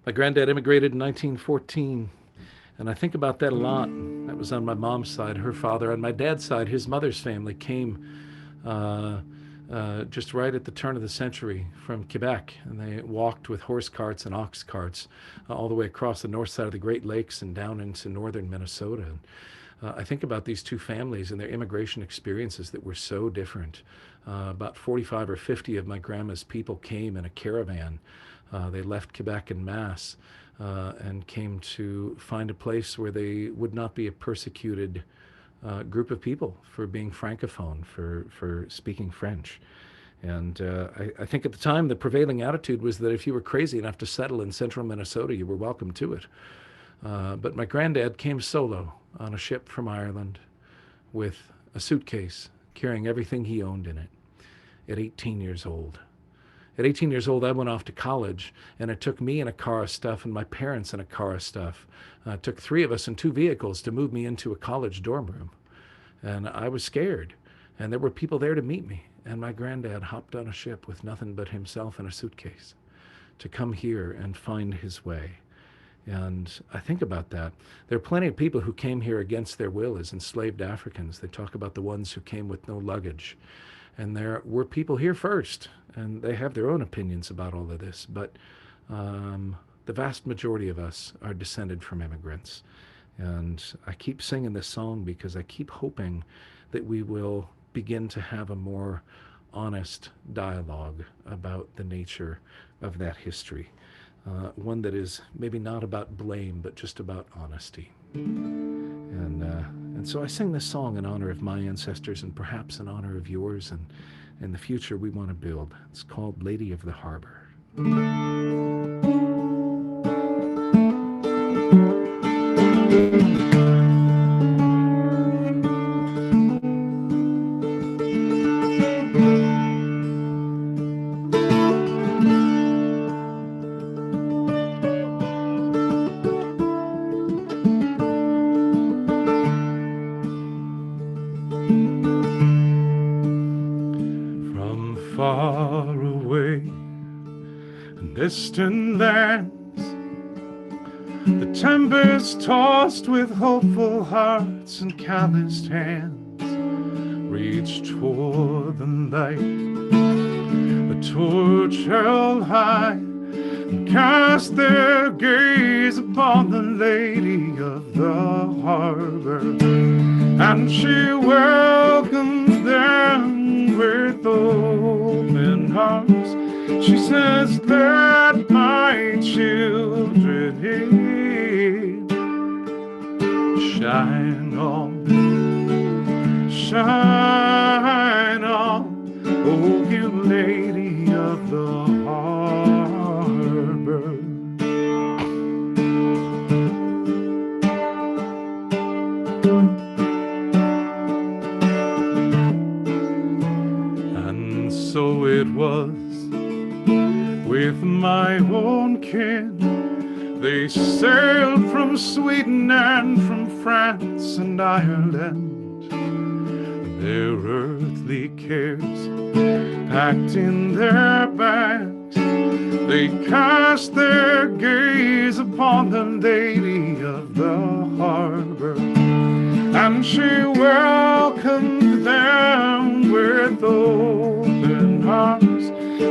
My granddad immigrated in 1914, and I think about that a lot. That was on my mom's side. Her father, on my dad's side, his mother's family came just right at the turn of the century from Quebec, and they walked with horse carts and ox carts all the way across the north side of the Great Lakes and down into northern Minnesota. And, I think about these two families and their immigration experiences that were so different. About 45 or 50 of my grandma's people came in a caravan. They left Quebec en masse and came to find a place where they would not be a persecuted group of people for being francophone, for speaking French. And I think at the time the prevailing attitude was that if you were crazy enough to settle in central Minnesota, you were welcome to it. But my granddad came solo on a ship from Ireland with a suitcase carrying everything he owned in it at 18 years old. At 18 years old, I went off to college, and it took me in a car of stuff and my parents in a car of stuff. It took three of us in two vehicles to move me into a college dorm room. And I was scared, and there were people there to meet me. And my granddad hopped on a ship with nothing but himself and a suitcase to come here and find his way. And I think about that. There are plenty of people who came here against their will as enslaved Africans. They talk about the ones who came with no luggage. And there were people here first, and they have their own opinions about all of this. But the vast majority of us are descended from immigrants. And I keep singing this song because I keep hoping that we will begin to have a more honest dialogue about the nature of that history. One that is maybe not about blame, but just about honesty. And so I sing this song in honor of my ancestors and perhaps in honor of yours and in the future we want to build. It's called Lady of the Harbor. Far away in distant lands, the tempest tossed with hopeful hearts and calloused hands reached toward the light, a torch held high, and cast their gaze upon the lady of the harbor, and she welcomed them with open arms. She says, let my children in. Shine on, shine on, oh you lady of the harbor. So it was with my own kin. They sailed from Sweden and from France and Ireland. Their earthly cares packed in their bags, they cast their gaze upon the lady of the harbor, and she welcomed them with open arms.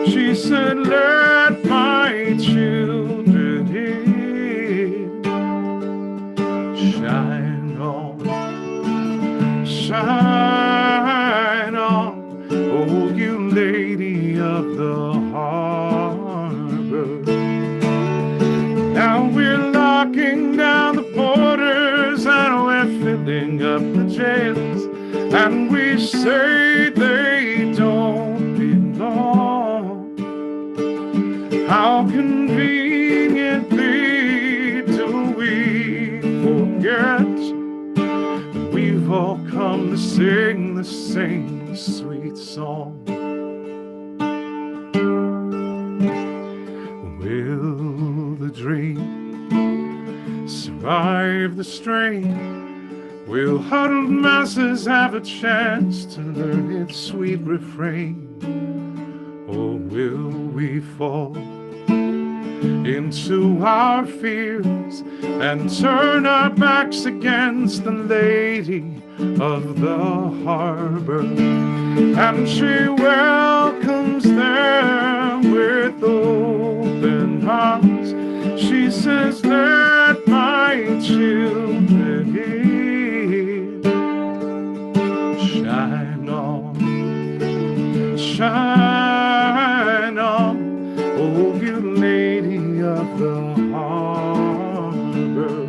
She said, let my children in. Shine on, shine on, oh you lady of the harbor. Now we're locking down the borders and we're filling up the jails, and we say they don't belong. How conveniently do we forget that we've all come to sing the same sweet song? Will the dream survive the strain? Will huddled masses have a chance to learn its sweet refrain? Or will we fall into our fears and turn our backs against the lady of the harbor, and she welcomes them with open arms. She says, let my children in. Shine on, shine on, oh you lady of the harbor.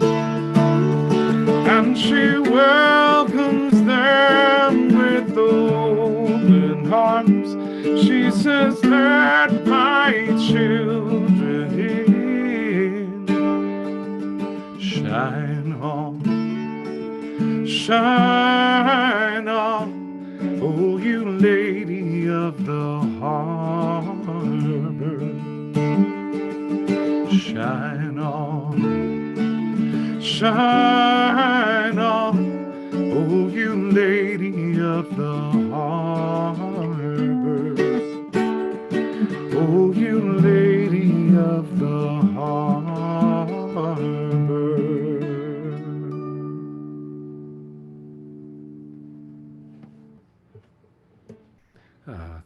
And she welcomes them with open arms. She says, let my children in. Shine on, shine on, oh you lady of the harbor. Shine on, shine on, oh you lady of the harbor. Oh you lady of the harbor.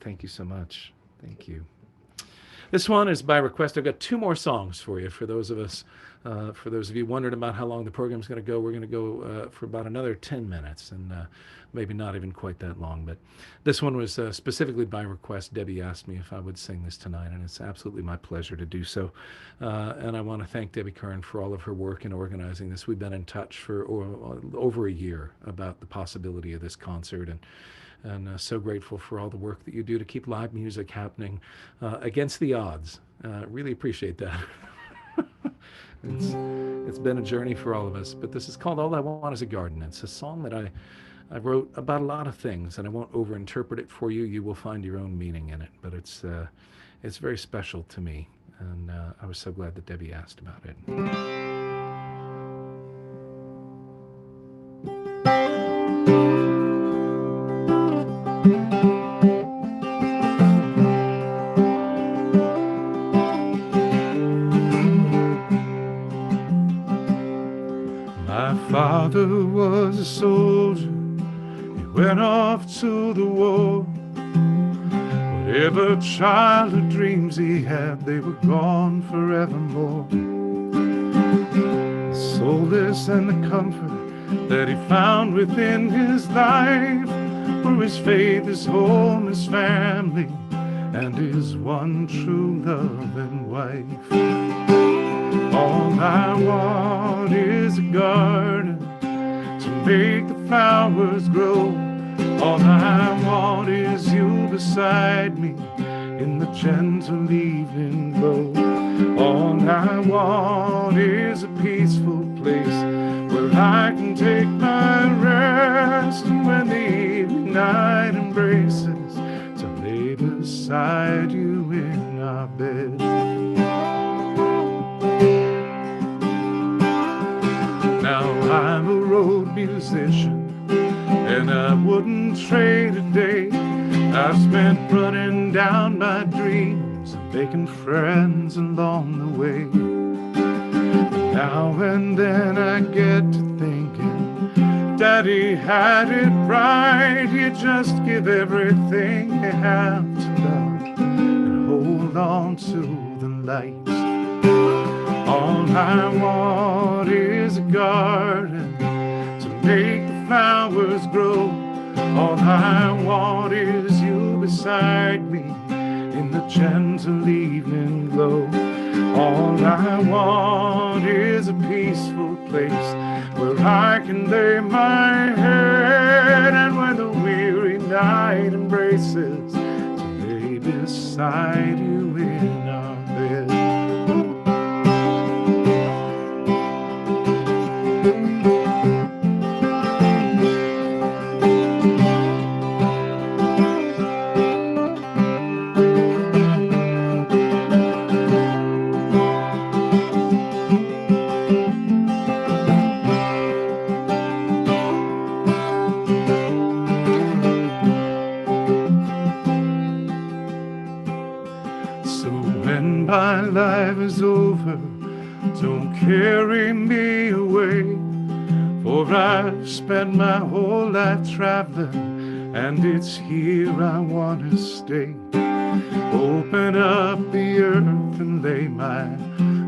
Thank you so much. Thank you. This one is by request. I've got two more songs for you. For those of you wondering about how long the program's going to go, we're going to go for about another 10 minutes, and maybe not even quite that long. But this one was specifically by request. Debbie asked me if I would sing this tonight, and it's absolutely my pleasure to do so. And I want to thank Debbie Kern for all of her work in organizing this. We've been in touch for over a year about the possibility of this concert, and so grateful for all the work that you do to keep live music happening against the odds. Really appreciate that. It's been a journey for all of us, but this is called All I Want Is a Garden. It's a song that I wrote about a lot of things, and I won't overinterpret it for you. You will find your own meaning in it, but it's very special to me, and I was so glad that Debbie asked about it. My father was a soldier. He went off to the war. Whatever childhood dreams he had, they were gone forevermore. The solace and the comfort that he found within his life were his faith, his home, his family, and his one true love and wife. All I want is a garden to make the flowers grow. All I want is you beside me in the gentle evening glow. All I want is a peaceful place where I can take my rest, and when the evening night embraces, to lay beside you in our bed. Now I'm a road musician, and I wouldn't trade a day. I've spent running down my dreams and making friends along the way. Now and then I get to thinking, Daddy had it right. You just give everything you have to love and hold on to the light. All I want is a garden to make the flowers grow. All I want is you beside me in the gentle evening glow. All I want is a peaceful place where I can lay my head, and when the weary night embraces, to lay beside you in our bed. My life is over, don't carry me away, for For I've spent my whole life traveling, and it's here I want to stay. Open up the earth and lay my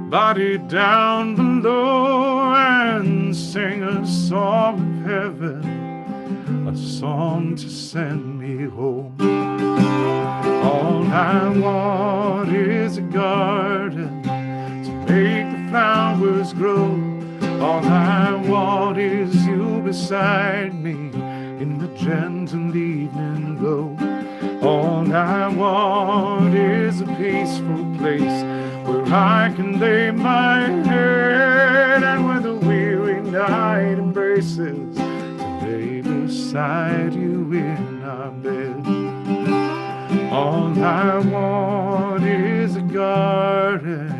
body down below and sing a song of heaven, a song to send me home. All I want is a garden to make the flowers grow. All I want is you beside me in the gentle evening glow. All I want is a peaceful place where I can lay my head, and when the weary night embraces, to lay beside you in our bed. All I want is a garden.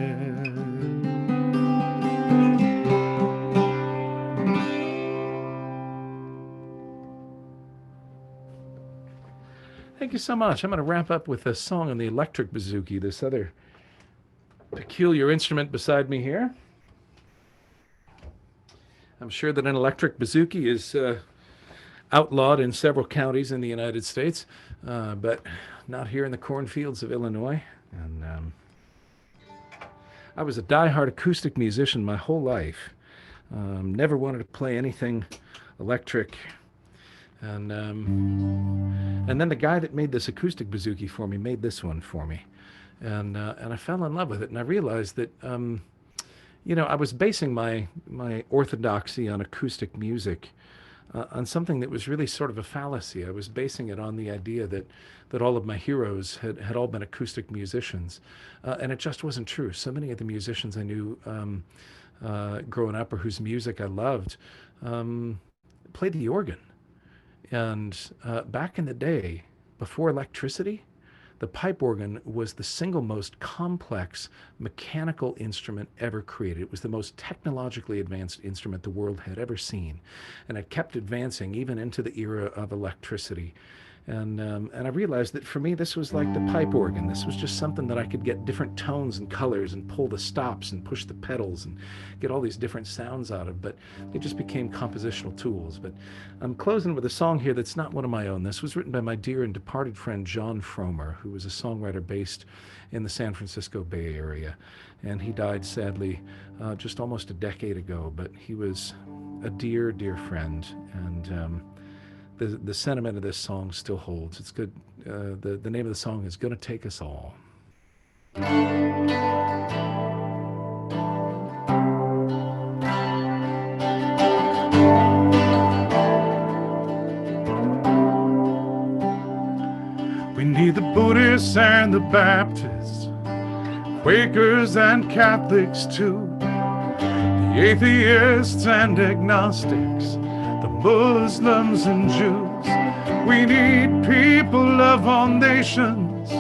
Thank you so much. I'm going to wrap up with a song on the electric bouzouki, this other peculiar instrument beside me here. I'm sure that an electric bouzouki is outlawed in several counties in the United States, but not here in the cornfields of Illinois. And I was a diehard acoustic musician my whole life. Never wanted to play anything electric. And then the guy that made this acoustic bouzouki for me made this one for me. And I fell in love with it. And I realized that, I was basing my orthodoxy on acoustic music on something that was really sort of a fallacy. I was basing it on the idea that all of my heroes had all been acoustic musicians. And it just wasn't true. So many of the musicians I knew growing up, or whose music I loved, played the organ. And back in the day, before electricity, the pipe organ was the single most complex mechanical instrument ever created. It was the most technologically advanced instrument the world had ever seen. And it kept advancing even into the era of electricity. And I realized that for me, this was like the pipe organ. This was just something that I could get different tones and colors and pull the stops and push the pedals and get all these different sounds out of, but they just became compositional tools. But I'm closing with a song here that's not one of my own. This was written by my dear and departed friend, John Fromer, who was a songwriter based in the San Francisco Bay Area. And he died, sadly, just almost a decade ago, but he was a dear, dear friend. And the sentiment of this song still holds. It's good. The name of the song is Gonna Take Us All. We need the Buddhists and the Baptists, Quakers and Catholics too, the atheists and agnostics, the Muslims and Jews. We need people of all nations,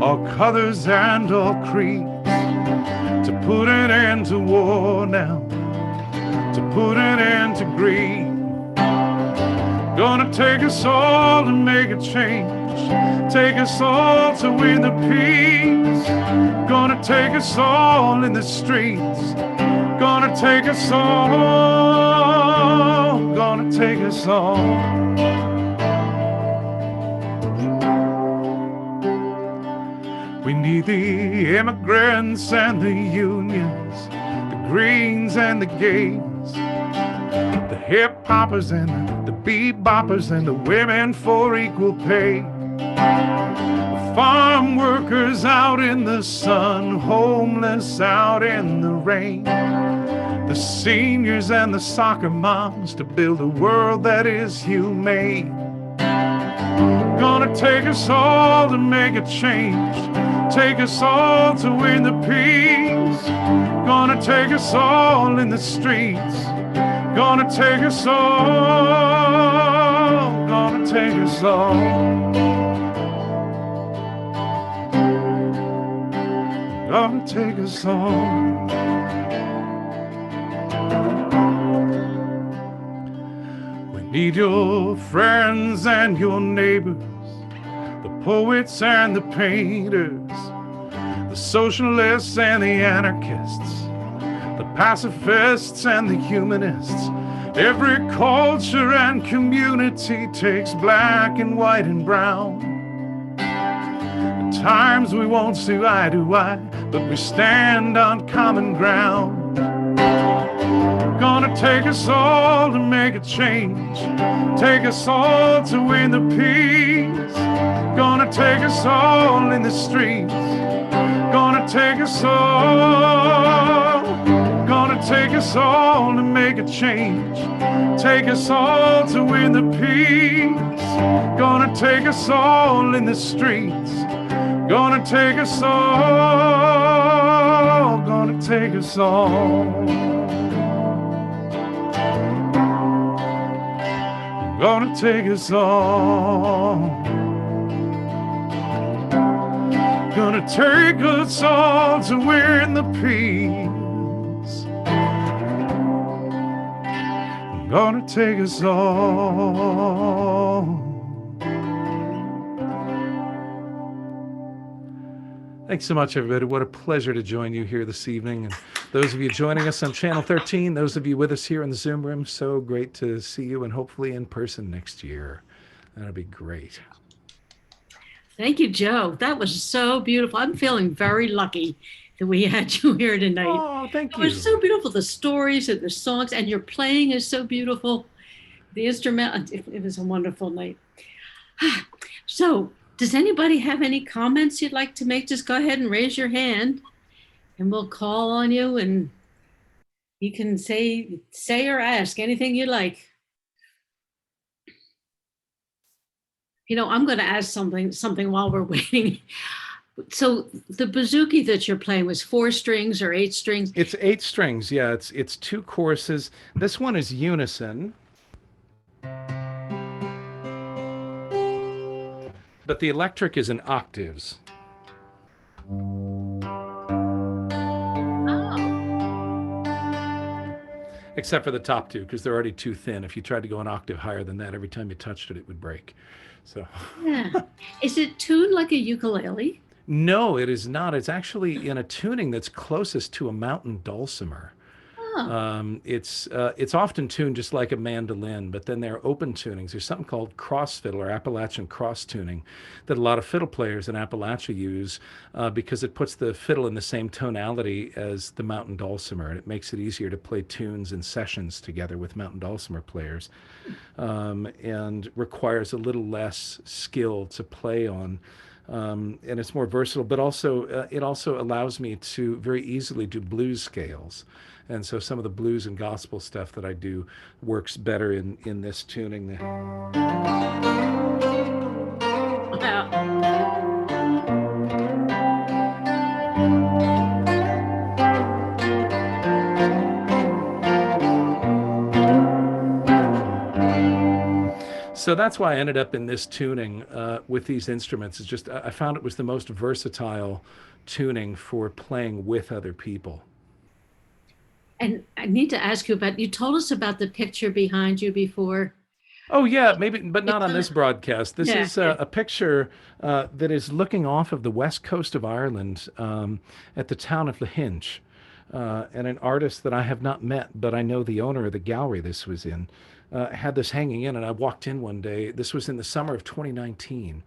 all colors and all creeds, to put an end to war now, to put an end to greed. Gonna take us all to make a change, take us all to win the peace. Gonna take us all in the streets, gonna take us all, gonna take us all. We need the immigrants and the unions, the Greens and the gays, the hip-hoppers and the beboppers and the women for equal pay, the farm workers out in the sun, homeless out in the rain, the seniors and the soccer moms to build a world that is humane. Gonna take us all to make a change, take us all to win the peace. Gonna take us all in the streets, gonna take us all, gonna take us all. Gonna take us all. We need your friends and your neighbors, the poets and the painters, the socialists and the anarchists, the pacifists and the humanists, Every culture and community takes black and white and brown. At times we won't see eye to eye, but we stand on common ground. Gonna take us all to make a change, take us all to win the peace. Gonna take us all in the streets, gonna take us all, gonna take us all to make a change, take us all to win the peace. Gonna take us all in the streets, gonna take us all, gonna take us all. Gonna take us all. Gonna take us all to win the peace. Gonna take us all. Thanks so much, everybody. What a pleasure to join you here this evening. And those of you joining us on Channel 13, those of you with us here in the Zoom room, so great to see you, and hopefully in person next year. That'll be great. Thank you, Joe. That was so beautiful. I'm feeling very lucky that we had you here tonight. Oh, thank you. It was so beautiful. The stories and the songs, and your playing is so beautiful. The instrument, it was a wonderful night. So, does anybody have any comments you'd like to make? Just go ahead and raise your hand, and we'll call on you, and you can say or ask anything you like. You know, I'm going to ask something while we're waiting. So the bouzouki that you're playing was 4 strings or 8 strings? It's 8 strings. Yeah, it's 2 choruses. This one is unison. But the electric is in octaves. Oh. Except for the top 2, because they're already too thin. If you tried to go an octave higher than that, every time you touched it, it would break. So. Yeah. Is it tuned like a ukulele? No, it is not. It's actually in a tuning that's closest to a mountain dulcimer. Oh. It's often tuned just like a mandolin, but then there are open tunings. There's something called cross fiddle or Appalachian cross tuning that a lot of fiddle players in Appalachia use because it puts the fiddle in the same tonality as the mountain dulcimer, and it makes it easier to play tunes and sessions together with mountain dulcimer players, and requires a little less skill to play on. And it's more versatile, but also it also allows me to very easily do blues scales. And so some of the blues and gospel stuff that I do works better in this tuning. So that's why I ended up in this tuning with these instruments. It's just I found it was the most versatile tuning for playing with other people. And I need to ask you you told us about the picture behind you before. Oh, yeah, maybe, but not on this broadcast. This is Yeah. a picture that is looking off of the west coast of Ireland at the town of Lahinch. And an artist that I have not met, but I know the owner of the gallery this was in, had this hanging in, and I walked in one day. This was in the summer of 2019.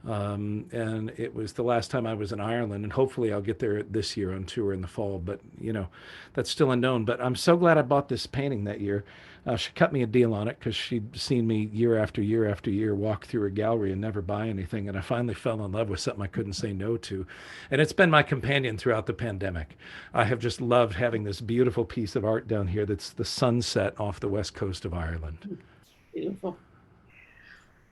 And it was the last time I was in Ireland, and hopefully I'll get there this year on tour in the fall, but you know, that's still unknown. But I'm so glad I bought this painting that year. She cut me a deal on it because she'd seen me year after year after year walk through her gallery and never buy anything, and I finally fell in love with something I couldn't say no to. And it's been my companion throughout the pandemic. I have just loved having this beautiful piece of art down here that's the sunset off the west coast of Ireland. Beautiful.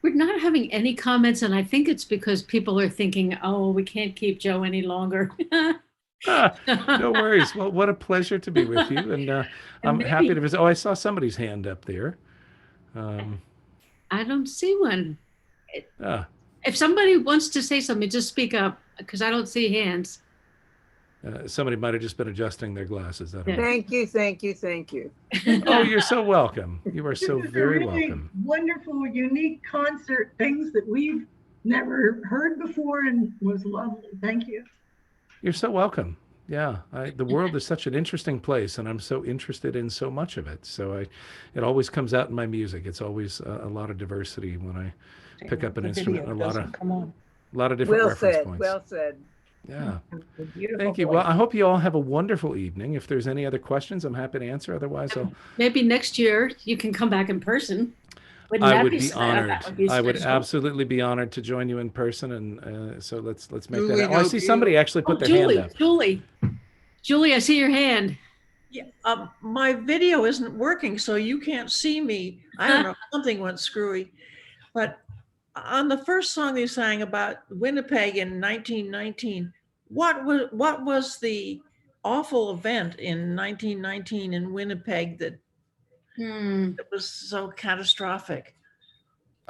We're not having any comments, and I think it's because people are thinking, oh, we can't keep Joe any longer. No worries. Well, what a pleasure to be with you. And I'm happy to visit. Oh, I saw somebody's hand up there. I don't see one. If somebody wants to say something, just speak up, because I don't see hands. Somebody might have just been adjusting their glasses. I don't know. Thank you, thank you, thank you. Oh, you're so welcome. You are so This is very a really welcome. wonderful, unique concert, things that we've never heard before, and was lovely. Thank you. You're so welcome. Yeah, the world is such an interesting place, and I'm so interested in so much of it. So it always comes out in my music. It's always a lot of diversity when I pick up an The instrument, video and doesn't come on. a lot of different Well reference said, points. well said. Yeah, A beautiful thank you. voice. Well, I hope you all have a wonderful evening. If there's any other questions, I'm happy to answer. Otherwise, Maybe next year you can come back in person. Wouldn't I that would be be that honored. would be I would special. absolutely be honored to join you in person, and so let's make that Julie, happen. Oh, I no, see you- somebody actually put Oh, their hand up. Julie, I see your hand. Yeah, my video isn't working, so you can't see me. I don't know, something went screwy. But on the first song you sang about Winnipeg in 1919, what was the awful event in 1919 in Winnipeg that was so catastrophic?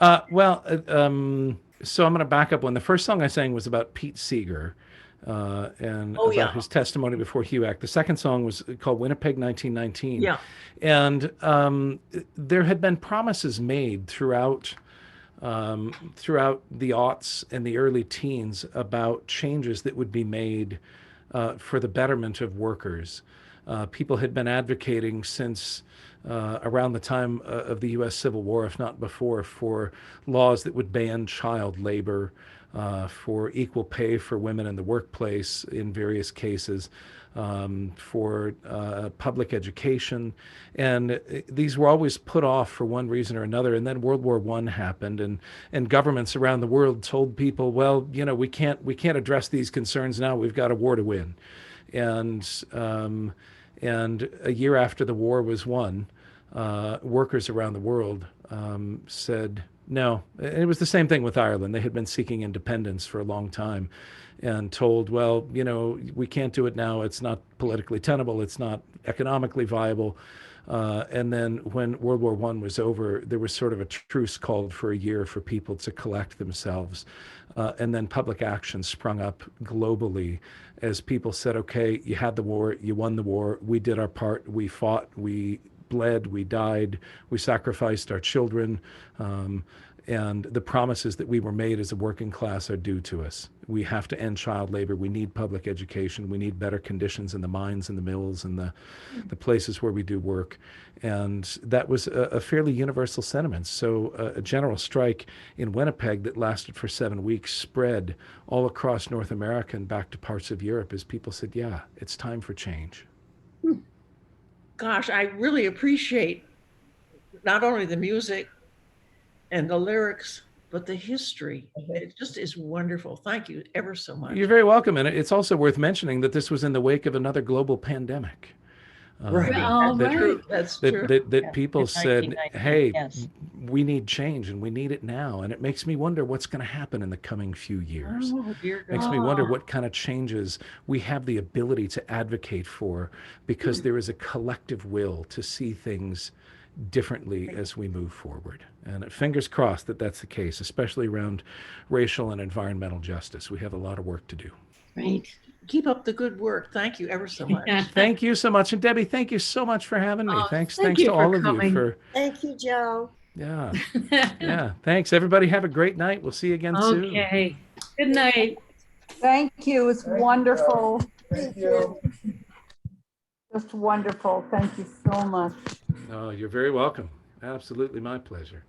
So I'm going to back up. When the first song I sang was about Pete Seeger, and Oh, about yeah. his testimony before HUAC. The second song was called Winnipeg 1919. Yeah. And there had been promises made throughout the aughts and the early teens about changes that would be made for the betterment of workers. People had been advocating since around the time of the U.S. Civil War, if not before, for laws that would ban child labor, for equal pay for women in the workplace in various cases, for public education. And these were always put off for one reason or another. And then World War I happened, and governments around the world told people, well, we can't address these concerns now. We've got a war to win. And a year after the war was won, workers around the world said no. It was the same thing with Ireland. They had been seeking independence for a long time and told, well, we can't do it now. It's not politically tenable. It's not economically viable. And then when World War I was over, there was sort of a truce called for a year for people to collect themselves. And then public action sprung up globally as people said, okay, you had the war, you won the war, we did our part, we fought, we bled, we died, we sacrificed our children, and the promises that we were made as a working class are due to us. We have to end child labor. We need public education. We need better conditions in the mines and the mills and the places where we do work. And that was a fairly universal sentiment. So a general strike in Winnipeg that lasted for 7 weeks spread all across North America and back to parts of Europe as people said, yeah, it's time for change. Gosh, I really appreciate not only the music and the lyrics, but the history. It just is wonderful. Thank you ever so much. You're very welcome. And it's also worth mentioning that this was in the wake of another global pandemic. Right. Oh, That's right. true. That's true. That people in said, 1919, hey, yes. we need change and we need it now. And it makes me wonder what's going to happen in the coming few years. Oh, dear Makes God. me wonder what kind of changes we have the ability to advocate for, because there is a collective will to see things differently as we move forward. And fingers crossed that that's the case, especially around racial and environmental justice. We have a lot of work to do. Right. Keep up the good work. Thank you ever so much. Thank you so much. And Debbie, thank you so much for having me. Oh, Thanks thank to you for all of you coming. for, Thank you, Joe. yeah. Yeah. Thanks. Everybody have a great night. We'll see you again soon. Okay. Good night. Thank you. It's wonderful. Thank you. Just wonderful. Thank you so much. Oh, you're very welcome. Absolutely my pleasure.